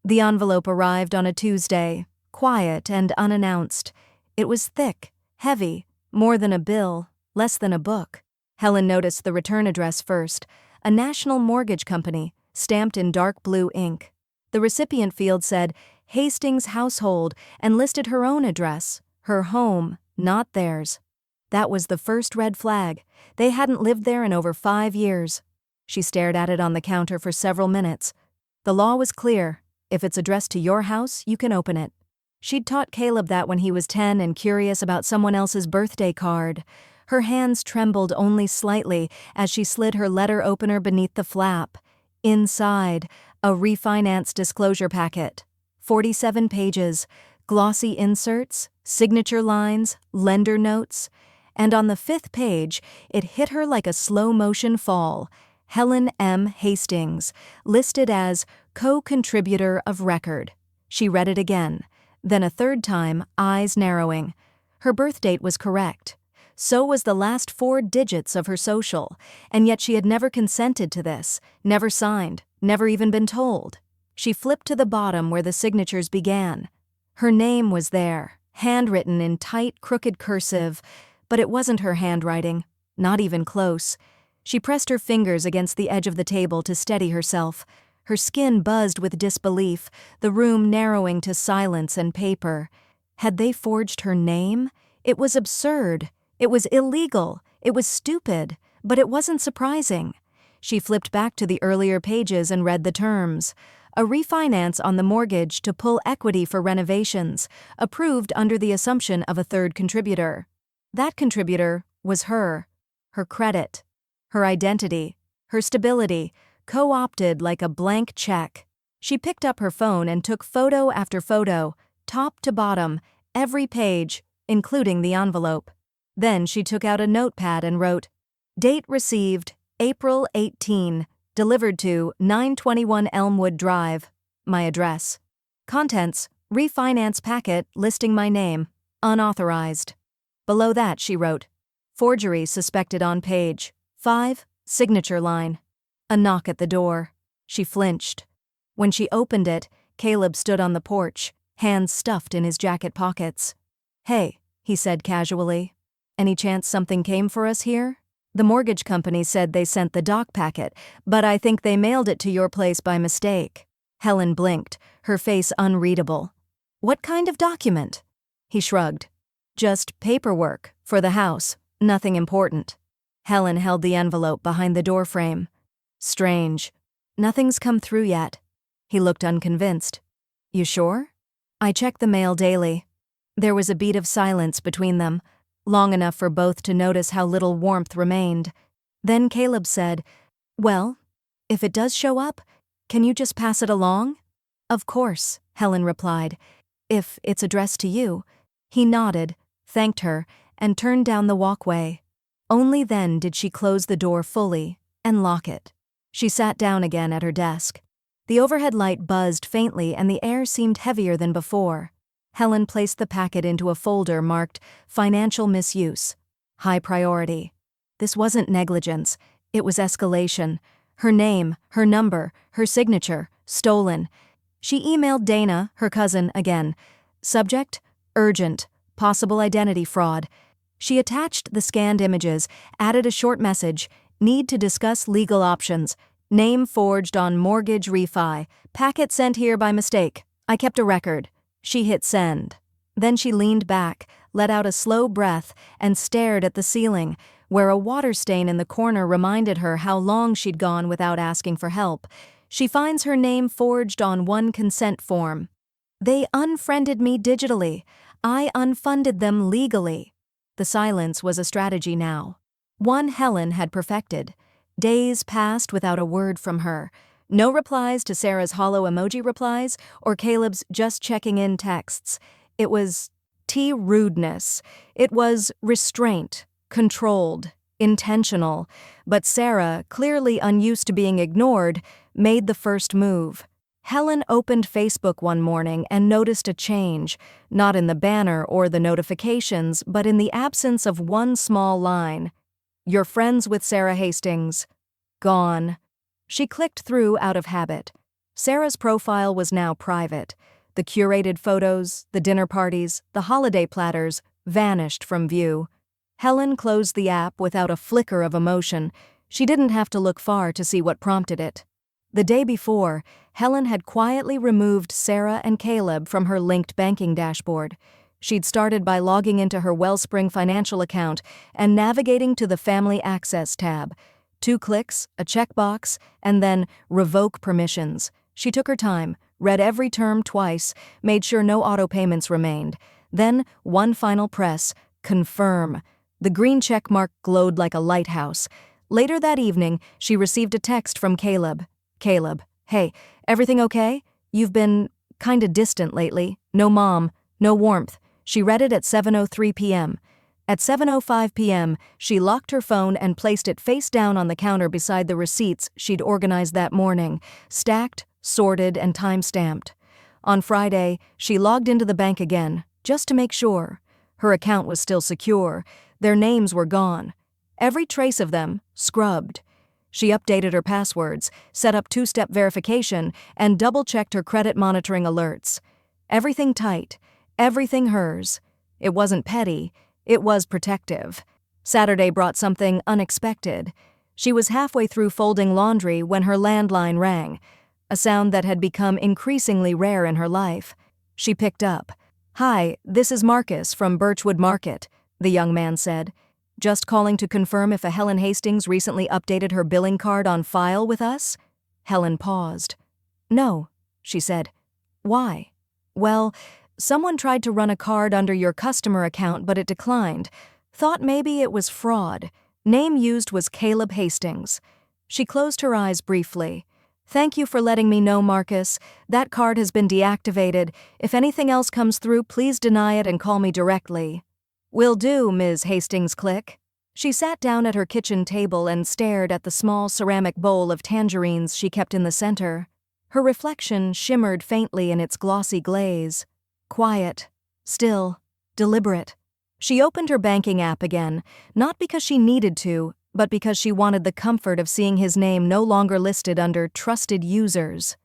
The envelope arrived on a Tuesday, quiet and unannounced. It was thick, heavy, more than a bill, less than a book. Helen noticed the return address first, a national mortgage company, stamped in dark blue ink. The recipient field said, Hastings household, and listed her own address, her home, not theirs. That was the first red flag. They hadn't lived there in over 5 years. She stared at it on the counter for several minutes. The law was clear. If it's addressed to your house, you can open it. She'd taught Caleb that when he was 10 and curious about someone else's birthday card. Her hands trembled only slightly as she slid her letter opener beneath the flap. Inside, a refinance disclosure packet. 47 pages, glossy inserts, signature lines, lender notes. And on the 5th page, it hit her like a slow-motion fall. Helen M. Hastings, listed as co-contributor of record. She read it again, then a third time, eyes narrowing. Her birth date was correct. So was the last 4 digits of her social, and yet she had never consented to this, never signed, never even been told. She flipped to the bottom where the signatures began. Her name was there, handwritten in tight, crooked cursive, but it wasn't her handwriting, not even close. She pressed her fingers against the edge of the table to steady herself. Her skin buzzed with disbelief, the room narrowing to silence and paper. Had they forged her name? It was absurd. It was illegal. It was stupid, but it wasn't surprising. She flipped back to the earlier pages and read the terms. A refinance on the mortgage to pull equity for renovations, approved under the assumption of a third contributor. That contributor was her credit, her identity, her stability, co-opted like a blank check. She picked up her phone and took photo after photo, top to bottom, every page, including the envelope. Then she took out a notepad and wrote, "Date received, April 18, delivered to 921 Elmwood Drive, my address. Contents, refinance packet listing my name, unauthorized." Below that she wrote, "Forgery suspected on page 5, signature line." A knock at the door. She flinched. When she opened it, Caleb stood on the porch, hands stuffed in his jacket pockets. "Hey," he said casually. "Any chance something came for us here? The mortgage company said they sent the doc packet, but I think they mailed it to your place by mistake." Helen blinked, her face unreadable. "What kind of document?" He shrugged. "Just paperwork, for the house, nothing important." Helen held the envelope behind the doorframe. "Strange. Nothing's come through yet." He looked unconvinced. "You sure?" "I check the mail daily." There was a beat of silence between them, long enough for both to notice how little warmth remained. Then Caleb said, "Well, if it does show up, can you just pass it along?" "Of course," Helen replied. "If it's addressed to you." He nodded, thanked her, and turned down the walkway. Only then did she close the door fully and lock it. She sat down again at her desk. The overhead light buzzed faintly and the air seemed heavier than before. Helen placed the packet into a folder marked Financial Misuse. High priority. This wasn't negligence. It was escalation. Her name, her number, her signature, stolen. She emailed Dana, her cousin, again. Subject, urgent, possible identity fraud. She attached the scanned images, added a short message, need to discuss legal options. Name forged on mortgage refi. Packet sent here by mistake. I kept a record. She hit send. Then she leaned back, let out a slow breath, and stared at the ceiling, where a water stain in the corner reminded her how long she'd gone without asking for help. She finds her name forged on one consent form. They unfriended me digitally. I unfunded them legally. The silence was a strategy now. One Helen had perfected. Days passed without a word from her. No replies to Sarah's hollow emoji replies or Caleb's just checking in texts. It was rudeness. It was restraint, controlled, intentional. But Sarah, clearly unused to being ignored, made the first move. Helen opened Facebook one morning and noticed a change, not in the banner or the notifications, but in the absence of one small line. "You're friends with Sarah Hastings." Gone. She clicked through out of habit. Sarah's profile was now private. The curated photos, the dinner parties, the holiday platters vanished from view. Helen closed the app without a flicker of emotion. She didn't have to look far to see what prompted it. The day before, Helen had quietly removed Sarah and Caleb from her linked banking dashboard. She'd started by logging into her Wellspring financial account and navigating to the Family Access tab. 2 clicks, a checkbox, and then revoke permissions. She took her time, read every term twice, made sure no auto payments remained. Then, one final press, confirm. The green check mark glowed like a lighthouse. Later that evening, she received a text from Caleb. Caleb, hey, everything okay? You've been kinda distant lately. No mom, no warmth. She read it at 7:03 p.m. At 7:05 p.m., she locked her phone and placed it face down on the counter beside the receipts she'd organized that morning, stacked, sorted, and time-stamped. On Friday, she logged into the bank again, just to make sure. Her account was still secure. Their names were gone. Every trace of them, scrubbed. She updated her passwords, set up 2-step verification, and double-checked her credit monitoring alerts. Everything tight. Everything hers. It wasn't petty. It was protective. Saturday brought something unexpected. She was halfway through folding laundry when her landline rang, a sound that had become increasingly rare in her life. She picked up. "Hi, this is Marcus from Birchwood Market," the young man said. "Just calling to confirm if a Helen Hastings recently updated her billing card on file with us?" Helen paused. "No," she said. "Why?" "Well, someone tried to run a card under your customer account, but it declined. Thought maybe it was fraud. Name used was Caleb Hastings." She closed her eyes briefly. "Thank you for letting me know, Marcus. That card has been deactivated. If anything else comes through, please deny it and call me directly." "Will do, Ms. Hastings." Click. She sat down at her kitchen table and stared at the small ceramic bowl of tangerines she kept in the center. Her reflection shimmered faintly in its glossy glaze. Quiet, still, deliberate. She opened her banking app again, not because she needed to, but because she wanted the comfort of seeing his name no longer listed under trusted users.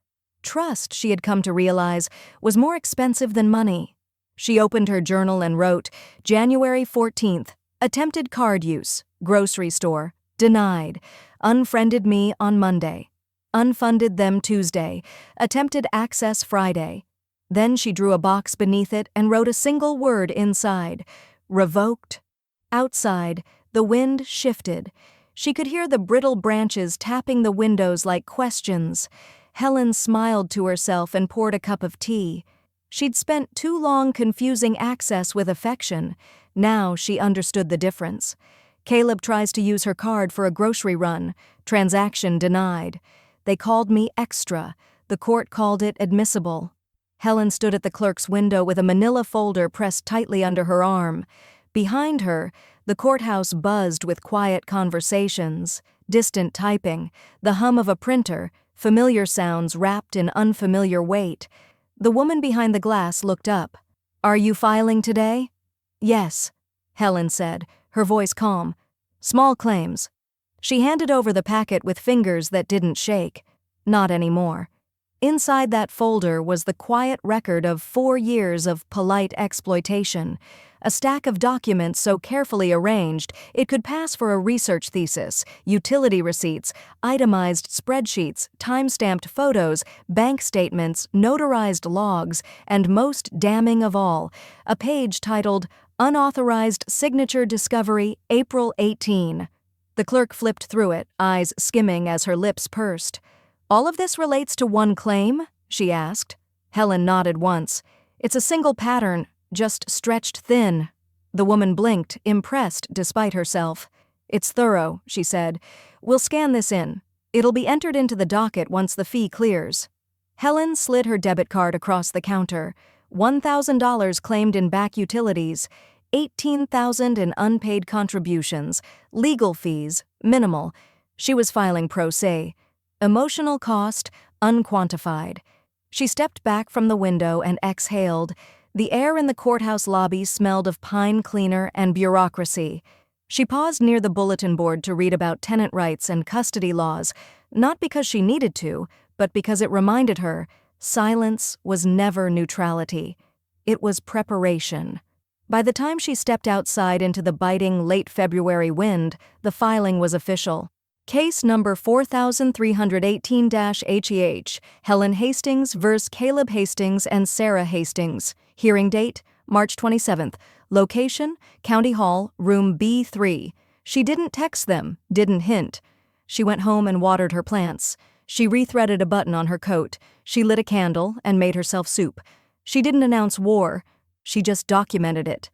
Trust, she had come to realize, was more expensive than money. She opened her journal and wrote, January 14th, attempted card use, grocery store, denied, unfriended me on Monday, unfunded them Tuesday, attempted access Friday. Then she drew a box beneath it and wrote a single word inside, revoked. Outside, the wind shifted. She could hear the brittle branches tapping the windows like questions. Helen smiled to herself and poured a cup of tea. She'd spent too long confusing access with affection. Now she understood the difference. Caleb tries to use her card for a grocery run. Transaction denied. They called me extra. The court called it admissible. Helen stood at the clerk's window with a manila folder pressed tightly under her arm. Behind her, the courthouse buzzed with quiet conversations, distant typing, the hum of a printer, familiar sounds wrapped in unfamiliar weight. The woman behind the glass looked up. "Are you filing today?" "Yes," Helen said, her voice calm. "Small claims." She handed over the packet with fingers that didn't shake. Not anymore. Inside that folder was the quiet record of 4 years of polite exploitation, a stack of documents so carefully arranged it could pass for a research thesis, utility receipts, itemized spreadsheets, time-stamped photos, bank statements, notarized logs, and most damning of all, a page titled Unauthorized Signature Discovery, April 18. The clerk flipped through it, eyes skimming as her lips pursed. "All of this relates to one claim?" she asked. Helen nodded once. "It's a single pattern, just stretched thin." The woman blinked, impressed despite herself. "It's thorough," she said. "We'll scan this in. It'll be entered into the docket once the fee clears." Helen slid her debit card across the counter. $1,000 claimed in back utilities, $18,000 in unpaid contributions, legal fees, minimal. She was filing pro se. Emotional cost, unquantified. She stepped back from the window and exhaled. The air in the courthouse lobby smelled of pine cleaner and bureaucracy. She paused near the bulletin board to read about tenant rights and custody laws, not because she needed to, but because it reminded her silence was never neutrality. It was preparation. By the time she stepped outside into the biting late February wind, the filing was official. Case number 4318-HEH, Helen Hastings vs. Caleb Hastings and Sarah Hastings. Hearing date, March 27th. Location, County Hall, room B3. She didn't text them, didn't hint. She went home and watered her plants. She rethreaded a button on her coat. She lit a candle and made herself soup. She didn't announce war. She just documented it.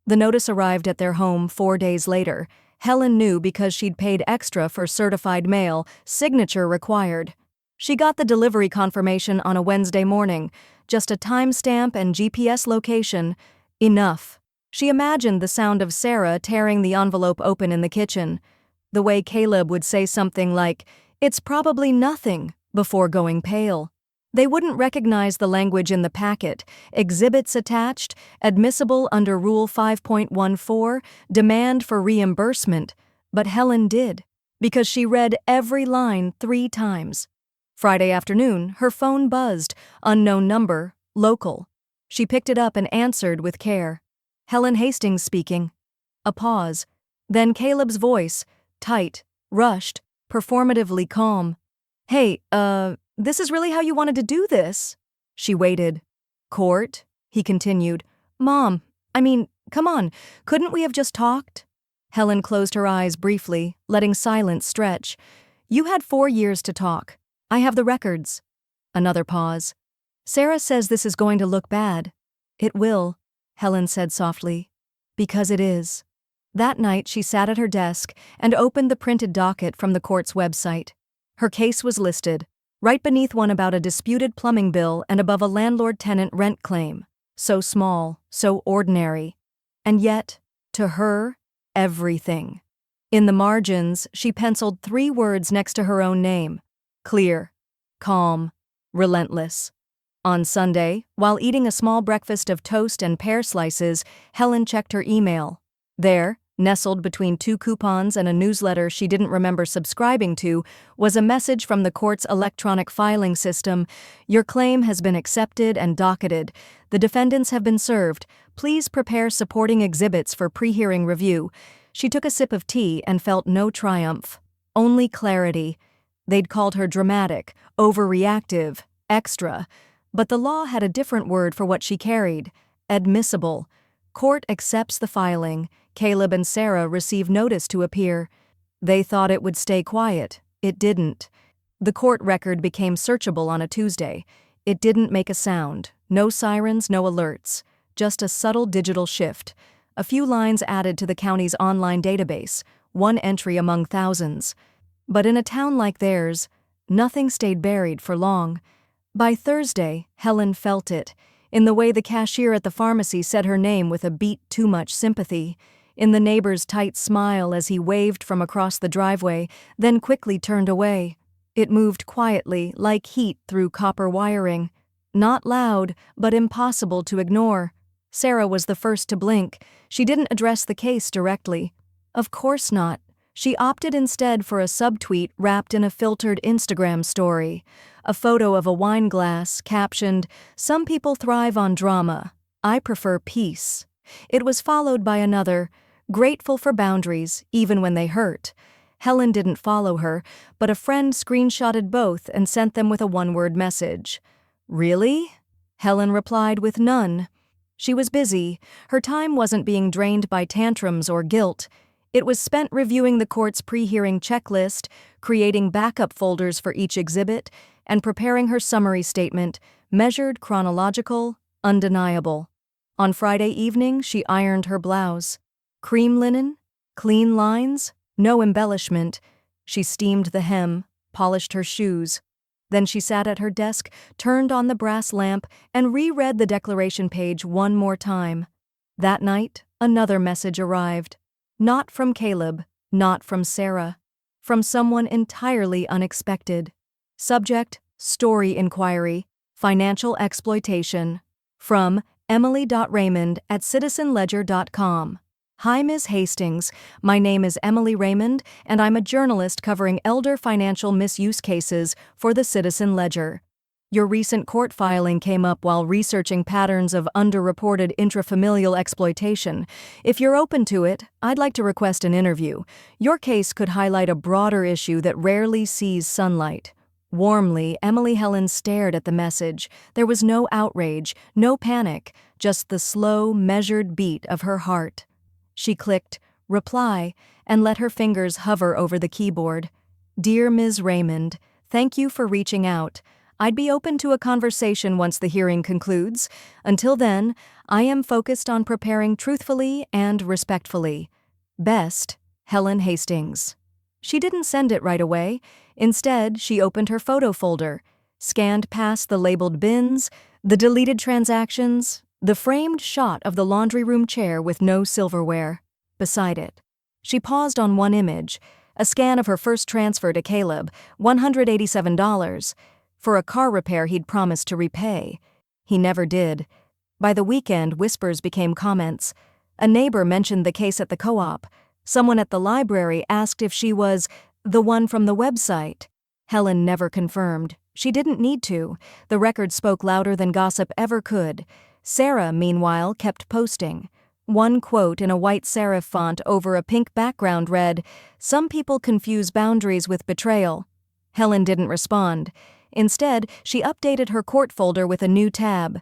The notice arrived at their home 4 days later. Helen knew because she'd paid extra for certified mail, signature required. She got the delivery confirmation on a Wednesday morning, just a timestamp and GPS location. Enough. She imagined the sound of Sarah tearing the envelope open in the kitchen. The way Caleb would say something like, "It's probably nothing," before going pale. They wouldn't recognize the language in the packet. Exhibits attached, admissible under Rule 5.14, demand for reimbursement. But Helen did, because she read every line 3 times. Friday afternoon, her phone buzzed, unknown number, local. She picked it up and answered with care. Helen Hastings speaking. A pause. Then Caleb's voice, tight, rushed, performatively calm. "Hey, this is really how you wanted to do this?" She waited. "Court?" he continued. "Mom, come on, couldn't we have just talked?" Helen closed her eyes briefly, letting silence stretch. "You had 4 years to talk. I have the records." Another pause. "Sarah says this is going to look bad." "It will," Helen said softly. "Because it is." That night she sat at her desk and opened the printed docket from the court's website. Her case was listed, right beneath one about a disputed plumbing bill and above a landlord-tenant rent claim. So small, so ordinary. And yet, to her, everything. In the margins, she penciled 3 words next to her own name. Clear, calm, relentless. On Sunday, while eating a small breakfast of toast and pear slices, Helen checked her email. There, nestled between 2 coupons and a newsletter she didn't remember subscribing to, was a message from the court's electronic filing system. "Your claim has been accepted and docketed. The defendants have been served. Please prepare supporting exhibits for pre-hearing review." She took a sip of tea and felt no triumph, only clarity. They'd called her dramatic, overreactive, extra, but the law had a different word for what she carried: admissible. Court accepts the filing. Caleb and Sarah receive notice to appear. They thought it would stay quiet. It didn't. The court record became searchable on a Tuesday. It didn't make a sound. No sirens, no alerts. Just a subtle digital shift. A few lines added to the county's online database, one entry among thousands. But in a town like theirs, nothing stayed buried for long. By Thursday, Helen felt it, in the way the cashier at the pharmacy said her name with a beat too much sympathy, in the neighbor's tight smile as he waved from across the driveway, then quickly turned away. It moved quietly, like heat through copper wiring. Not loud, but impossible to ignore. Sarah was the first to blink. She didn't address the case directly. Of course not. She opted instead for a subtweet wrapped in a filtered Instagram story. A photo of a wine glass, captioned, "Some people thrive on drama. I prefer peace." It was followed by another, "Grateful for boundaries, even when they hurt." Helen didn't follow her, but a friend screenshotted both and sent them with a 1-word message. "Really?" Helen replied with none. She was busy. Her time wasn't being drained by tantrums or guilt. It was spent reviewing the court's pre-hearing checklist, creating backup folders for each exhibit, and preparing her summary statement, measured, chronological, undeniable. On Friday evening, she ironed her blouse. Cream linen, clean lines, no embellishment. She steamed the hem, polished her shoes. Then she sat at her desk, turned on the brass lamp, and reread the declaration page one more time. That night, another message arrived. Not from Caleb, not from Sarah. From someone entirely unexpected. Subject, story inquiry, financial exploitation. From emily.raymond@citizenledger.com. Hi, Ms. Hastings. My name is Emily Raymond, and I'm a journalist covering elder financial misuse cases for the Citizen Ledger. Your recent court filing came up while researching patterns of underreported intrafamilial exploitation. If you're open to it, I'd like to request an interview. Your case could highlight a broader issue that rarely sees sunlight." Warmly, Emily Helen stared at the message. There was no outrage, no panic, just the slow, measured beat of her heart. She clicked "Reply" and let her fingers hover over the keyboard. "Dear Ms. Raymond, thank you for reaching out. I'd be open to a conversation once the hearing concludes. Until then, I am focused on preparing truthfully and respectfully. Best, Helen Hastings." She didn't send it right away. Instead, she opened her photo folder, scanned past the labeled bins, the deleted transactions, the framed shot of the laundry room chair with no silverware beside it. She paused on one image, a scan of her first transfer to Caleb, $187, for a car repair he'd promised to repay. He never did. By the weekend, whispers became comments. A neighbor mentioned the case at the co-op. Someone at the library asked if she was the one from the website. Helen never confirmed. She didn't need to. The record spoke louder than gossip ever could. Sarah, meanwhile, kept posting. One quote in a white serif font over a pink background read, "Some people confuse boundaries with betrayal." Helen didn't respond. Instead, she updated her court folder with a new tab.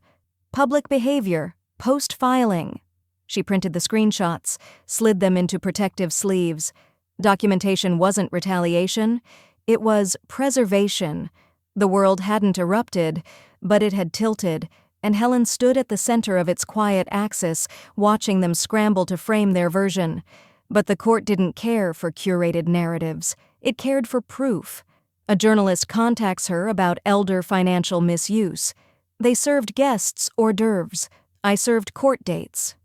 "Public behavior, post-filing." She printed the screenshots, slid them into protective sleeves. Documentation wasn't retaliation. It was preservation. The world hadn't erupted, but it had tilted, and Helen stood at the center of its quiet axis, watching them scramble to frame their version. But the court didn't care for curated narratives. It cared for proof. A journalist contacts her about elder financial misuse. They served guests hors d'oeuvres. I served court dates.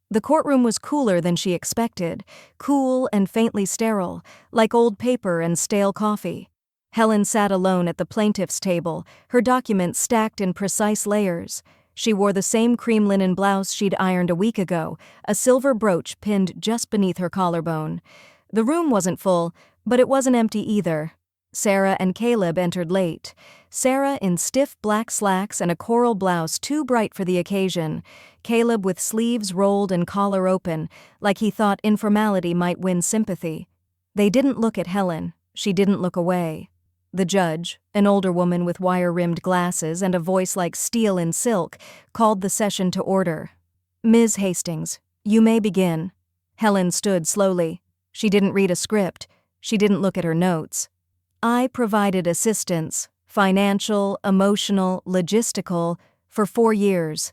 The courtroom was cooler than she expected, cool and faintly sterile, like old paper and stale coffee. Helen sat alone at the plaintiff's table, her documents stacked in precise layers. She wore the same cream linen blouse she'd ironed a week ago, a silver brooch pinned just beneath her collarbone. The room wasn't full, but it wasn't empty either. Sarah and Caleb entered late. Sarah in stiff black slacks and a coral blouse too bright for the occasion. Caleb with sleeves rolled and collar open, like he thought informality might win sympathy. They didn't look at Helen. She didn't look away. The judge, an older woman with wire-rimmed glasses and a voice like steel in silk, called the session to order. "Ms. Hastings, you may begin." Helen stood slowly. She didn't read a script. She didn't look at her notes. "I provided assistance, financial, emotional, logistical, for 4 years.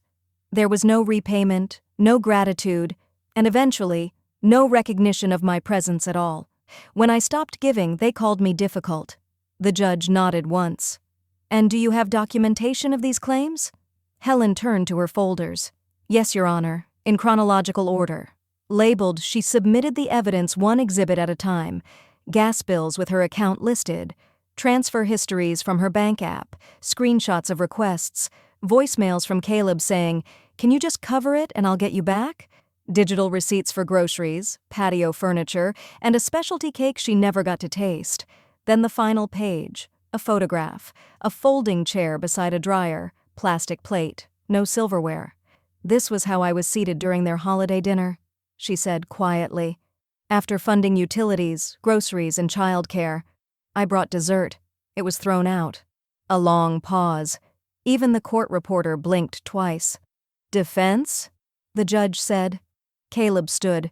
There was no repayment, no gratitude, and eventually, no recognition of my presence at all. When I stopped giving, they called me difficult." The judge nodded once. "And do you have documentation of these claims?" Helen turned to her folders. "Yes, Your Honor, in chronological order." Labeled, she submitted the evidence one exhibit at a time. Gas bills with her account listed, transfer histories from her bank app, screenshots of requests, voicemails from Caleb saying, "Can you just cover it and I'll get you back?" Digital receipts for groceries, patio furniture, and a specialty cake she never got to taste. Then the final page, a photograph, a folding chair beside a dryer, plastic plate, no silverware. "This was how I was seated during their holiday dinner," she said quietly. "After funding utilities, groceries, and childcare, I brought dessert. It was thrown out." A long pause. Even the court reporter blinked twice. "Defense?" the judge said. Caleb stood.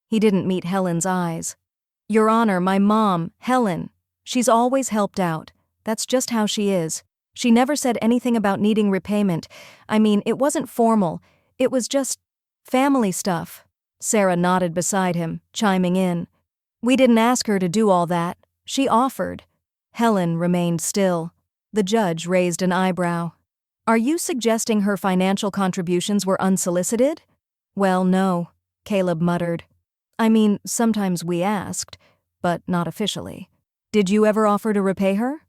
He didn't meet Helen's eyes. "Your Honor, my mom, Helen. She's always helped out. That's just how she is. She never said anything about needing repayment. I mean, it wasn't formal. It was just family stuff." Sarah nodded beside him, chiming in. "We didn't ask her to do all that. She offered." Helen remained still. The judge raised an eyebrow. "Are you suggesting her financial contributions were unsolicited?" "Well, no," Caleb muttered. "I mean, sometimes we asked, but not officially." "Did you ever offer to repay her?"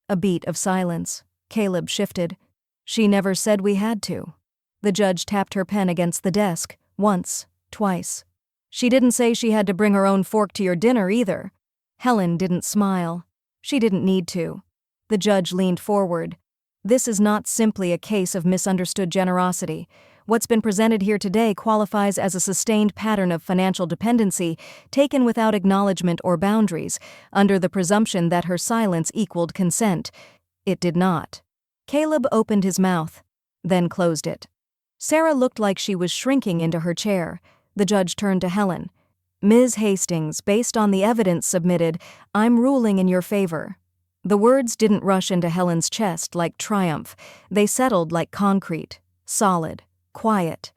A beat of silence. Caleb shifted. "She never said we had to." The judge tapped her pen against the desk, once, twice. "She didn't say she had to bring her own fork to your dinner either." Helen didn't smile. She didn't need to. The judge leaned forward. This is not simply a case of misunderstood generosity. What's been presented here today qualifies as a sustained pattern of financial dependency taken without acknowledgement or boundaries, under the presumption that her silence equaled consent. It did not. Caleb opened his mouth, then closed it. Sarah looked like she was shrinking into her chair. The judge turned to Helen. "Ms. Hastings, based on the evidence submitted, I'm ruling in your favor." The words didn't rush into Helen's chest like triumph. They settled like concrete, solid, quiet.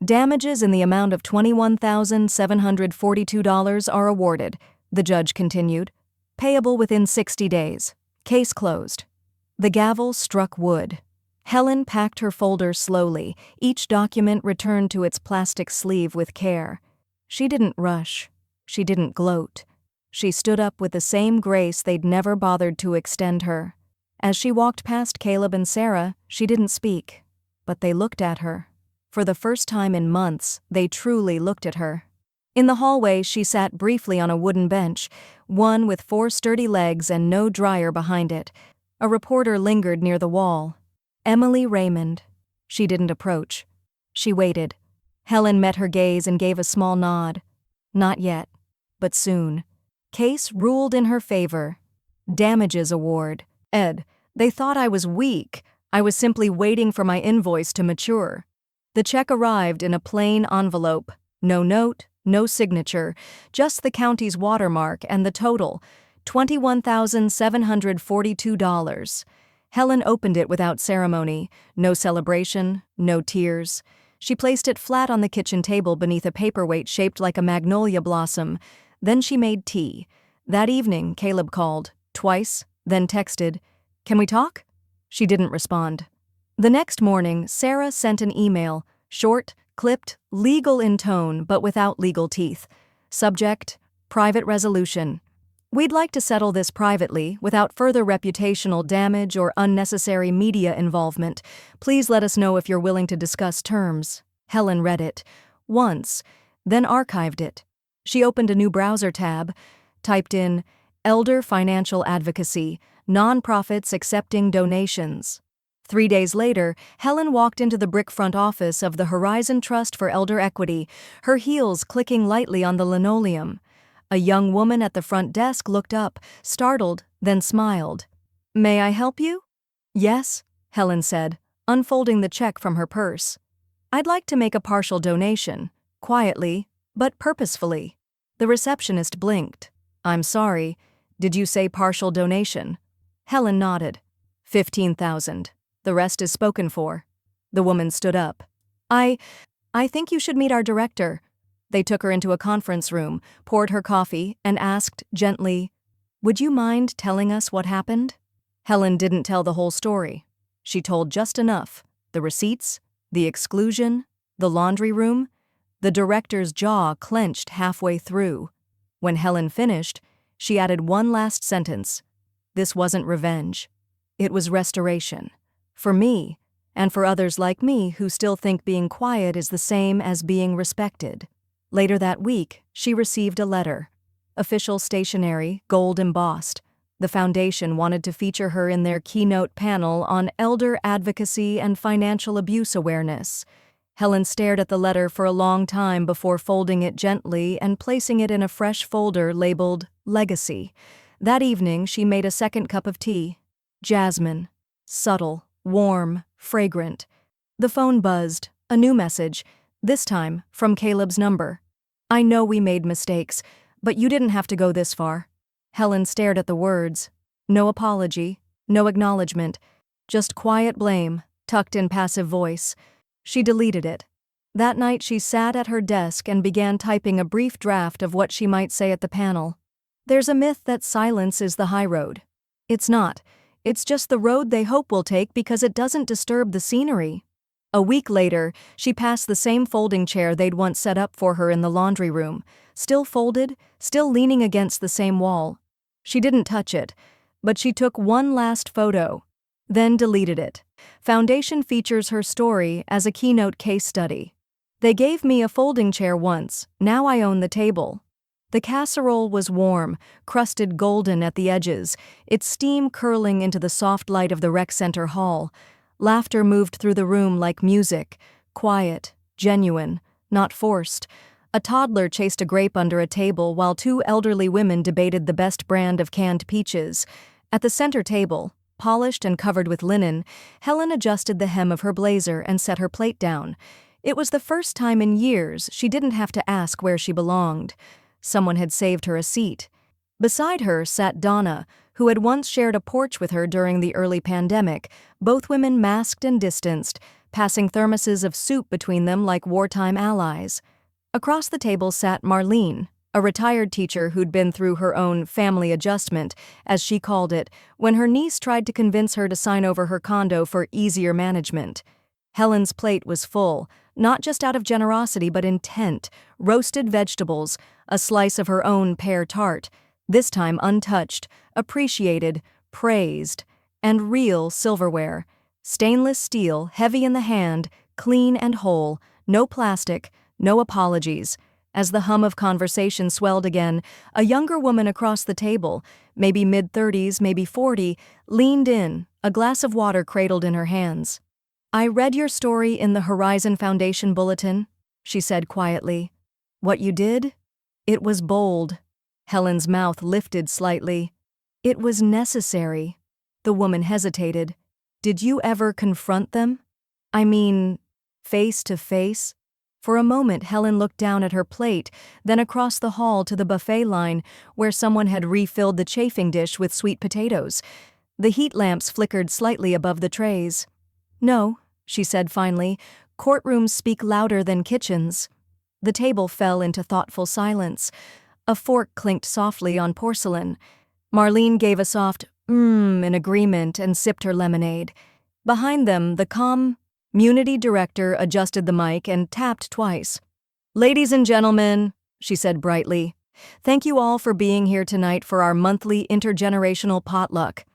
"Damages in the amount of $21,742 are awarded," the judge continued. "Payable within 60 days. Case closed." The gavel struck wood. Helen packed her folder slowly, each document returned to its plastic sleeve with care. She didn't rush. She didn't gloat. She stood up with the same grace they'd never bothered to extend her. As she walked past Caleb and Sarah, she didn't speak. But they looked at her. For the first time in months, they truly looked at her. In the hallway, she sat briefly on a wooden bench, one with 4 sturdy legs and no dryer behind it. A reporter lingered near the wall. Emily Raymond. She didn't approach. She waited. Helen met her gaze and gave a small nod. Not yet, but soon. Case ruled in her favor. Damages award. "Ed, they thought I was weak. I was simply waiting for my invoice to mature." The check arrived in a plain envelope. No note, no signature, just the county's watermark and the total, $21,742. Helen opened it without ceremony. No celebration, no tears. She placed it flat on the kitchen table beneath a paperweight shaped like a magnolia blossom. Then she made tea. That evening, Caleb called, twice, then texted, "Can we talk?" She didn't respond. The next morning, Sarah sent an email, short, clipped, legal in tone, but without legal teeth. Subject, private resolution. "We'd like to settle this privately, without further reputational damage or unnecessary media involvement. Please let us know if you're willing to discuss terms." Helen read it. Once, then archived it. She opened a new browser tab, typed in, "Elder Financial Advocacy, Nonprofits Accepting Donations." 3 days later, Helen walked into the brick front office of the Horizon Trust for Elder Equity, her heels clicking lightly on the linoleum. A young woman at the front desk looked up, startled, then smiled. "May I help you?" "Yes," Helen said, unfolding the check from her purse. "I'd like to make a partial donation, quietly, but purposefully." The receptionist blinked. "I'm sorry, did you say partial donation?" Helen nodded. 15,000. The rest is spoken for." The woman stood up. I think you should meet our director." They took her into a conference room, poured her coffee, and asked, gently, "Would you mind telling us what happened?" Helen didn't tell the whole story. She told just enough. The receipts, the exclusion, the laundry room. The director's jaw clenched halfway through. When Helen finished, she added one last sentence. "This wasn't revenge. It was restoration. For me, and for others like me who still think being quiet is the same as being respected." Later that week, she received a letter. Official stationery, gold embossed. The foundation wanted to feature her in their keynote panel on elder advocacy and financial abuse awareness. Helen stared at the letter for a long time before folding it gently and placing it in a fresh folder labeled Legacy. That evening, she made a second cup of tea. Jasmine. Subtle, warm, fragrant. The phone buzzed. A new message. This time, from Caleb's number. "I know we made mistakes, but you didn't have to go this far." Helen stared at the words. No apology, no acknowledgement, just quiet blame, tucked in passive voice. She deleted it. That night she sat at her desk and began typing a brief draft of what she might say at the panel. There's a myth that silence is the high road. It's not. It's just the road they hope we'll take because it doesn't disturb the scenery. A week later, she passed the same folding chair they'd once set up for her in the laundry room, still folded, still leaning against the same wall. She didn't touch it, but she took one last photo, then deleted it. Foundation features her story as a keynote case study. "They gave me a folding chair once, now I own the table." The casserole was warm, crusted golden at the edges, its steam curling into the soft light of the rec center hall. Laughter moved through the room like music, quiet, genuine, not forced. A toddler chased a grape under a table while two elderly women debated the best brand of canned peaches. At the center table, polished and covered with linen, Helen adjusted the hem of her blazer and set her plate down. It was the first time in years she didn't have to ask where she belonged. Someone had saved her a seat. Beside her sat Donna, who had once shared a porch with her during the early pandemic, both women masked and distanced, passing thermoses of soup between them like wartime allies. Across the table sat Marlene, a retired teacher who'd been through her own family adjustment, as she called it, when her niece tried to convince her to sign over her condo for easier management. Helen's plate was full, not just out of generosity but intent: roasted vegetables, a slice of her own pear tart, this time untouched, appreciated, praised, and real silverware. Stainless steel, heavy in the hand, clean and whole, no plastic, no apologies. As the hum of conversation swelled again, a younger woman across the table, maybe mid-30s, maybe 40, leaned in, a glass of water cradled in her hands. "I read your story in the Horizon Foundation bulletin," she said quietly. "What you did? It was bold." Helen's mouth lifted slightly. "It was necessary." The woman hesitated. "Did you ever confront them? I mean, face to face?" For a moment Helen looked down at her plate, then across the hall to the buffet line where someone had refilled the chafing dish with sweet potatoes. The heat lamps flickered slightly above the trays. "No," she said finally, "courtrooms speak louder than kitchens." The table fell into thoughtful silence. A fork clinked softly on porcelain. Marlene gave a soft in agreement and sipped her lemonade. Behind them, the calm Munity director adjusted the mic and tapped twice. "Ladies and gentlemen," she said brightly, "thank you all for being here tonight for our monthly intergenerational potluck.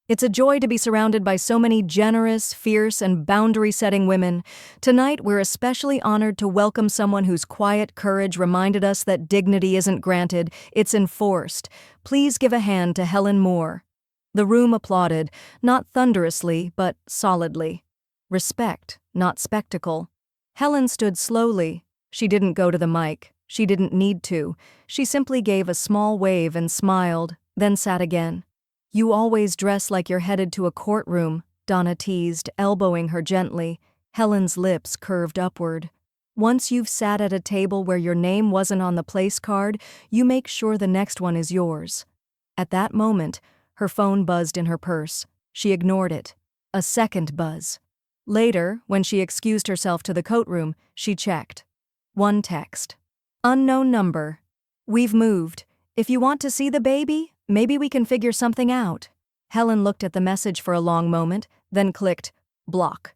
It's a joy to be surrounded by so many generous, fierce, and boundary-setting women. Tonight, we're especially honored to welcome someone whose quiet courage reminded us that dignity isn't granted, it's enforced. Please give a hand to Helen Moore." The room applauded, not thunderously, but solidly. Respect, not spectacle. Helen stood slowly. She didn't go to the mic. She didn't need to. She simply gave a small wave and smiled, then sat again. "You always dress like you're headed to a courtroom," Donna teased, elbowing her gently. Helen's lips curved upward. "Once you've sat at a table where your name wasn't on the place card, you make sure the next one is yours." At that moment, her phone buzzed in her purse. She ignored it. A second buzz. Later, when she excused herself to the courtroom, she checked. One text. "Unknown number. We've moved. If you want to see the baby, maybe we can figure something out." Helen looked at the message for a long moment, then clicked block.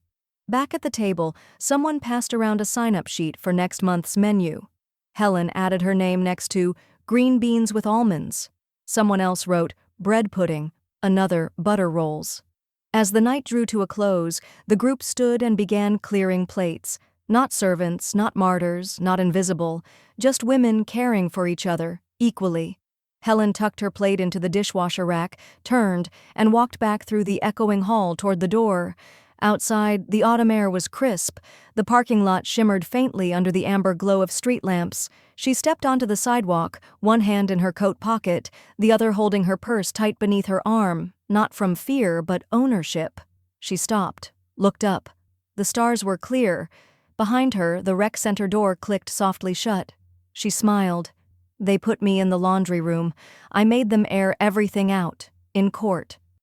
Back at the table, someone passed around a sign-up sheet for next month's menu. Helen added her name next to green beans with almonds. Someone else wrote bread pudding, another butter rolls. As the night drew to a close, the group stood and began clearing plates. Not servants, not martyrs, not invisible, just women caring for each other, equally. Helen tucked her plate into the dishwasher rack, turned, and walked back through the echoing hall toward the door. Outside, the autumn air was crisp. The parking lot shimmered faintly under the amber glow of street lamps. She stepped onto the sidewalk, one hand in her coat pocket, the other holding her purse tight beneath her arm, not from fear but ownership. She stopped, looked up. The stars were clear. Behind her, the rec center door clicked softly shut. She smiled. "They put me in the laundry room. I made them air everything out, in court."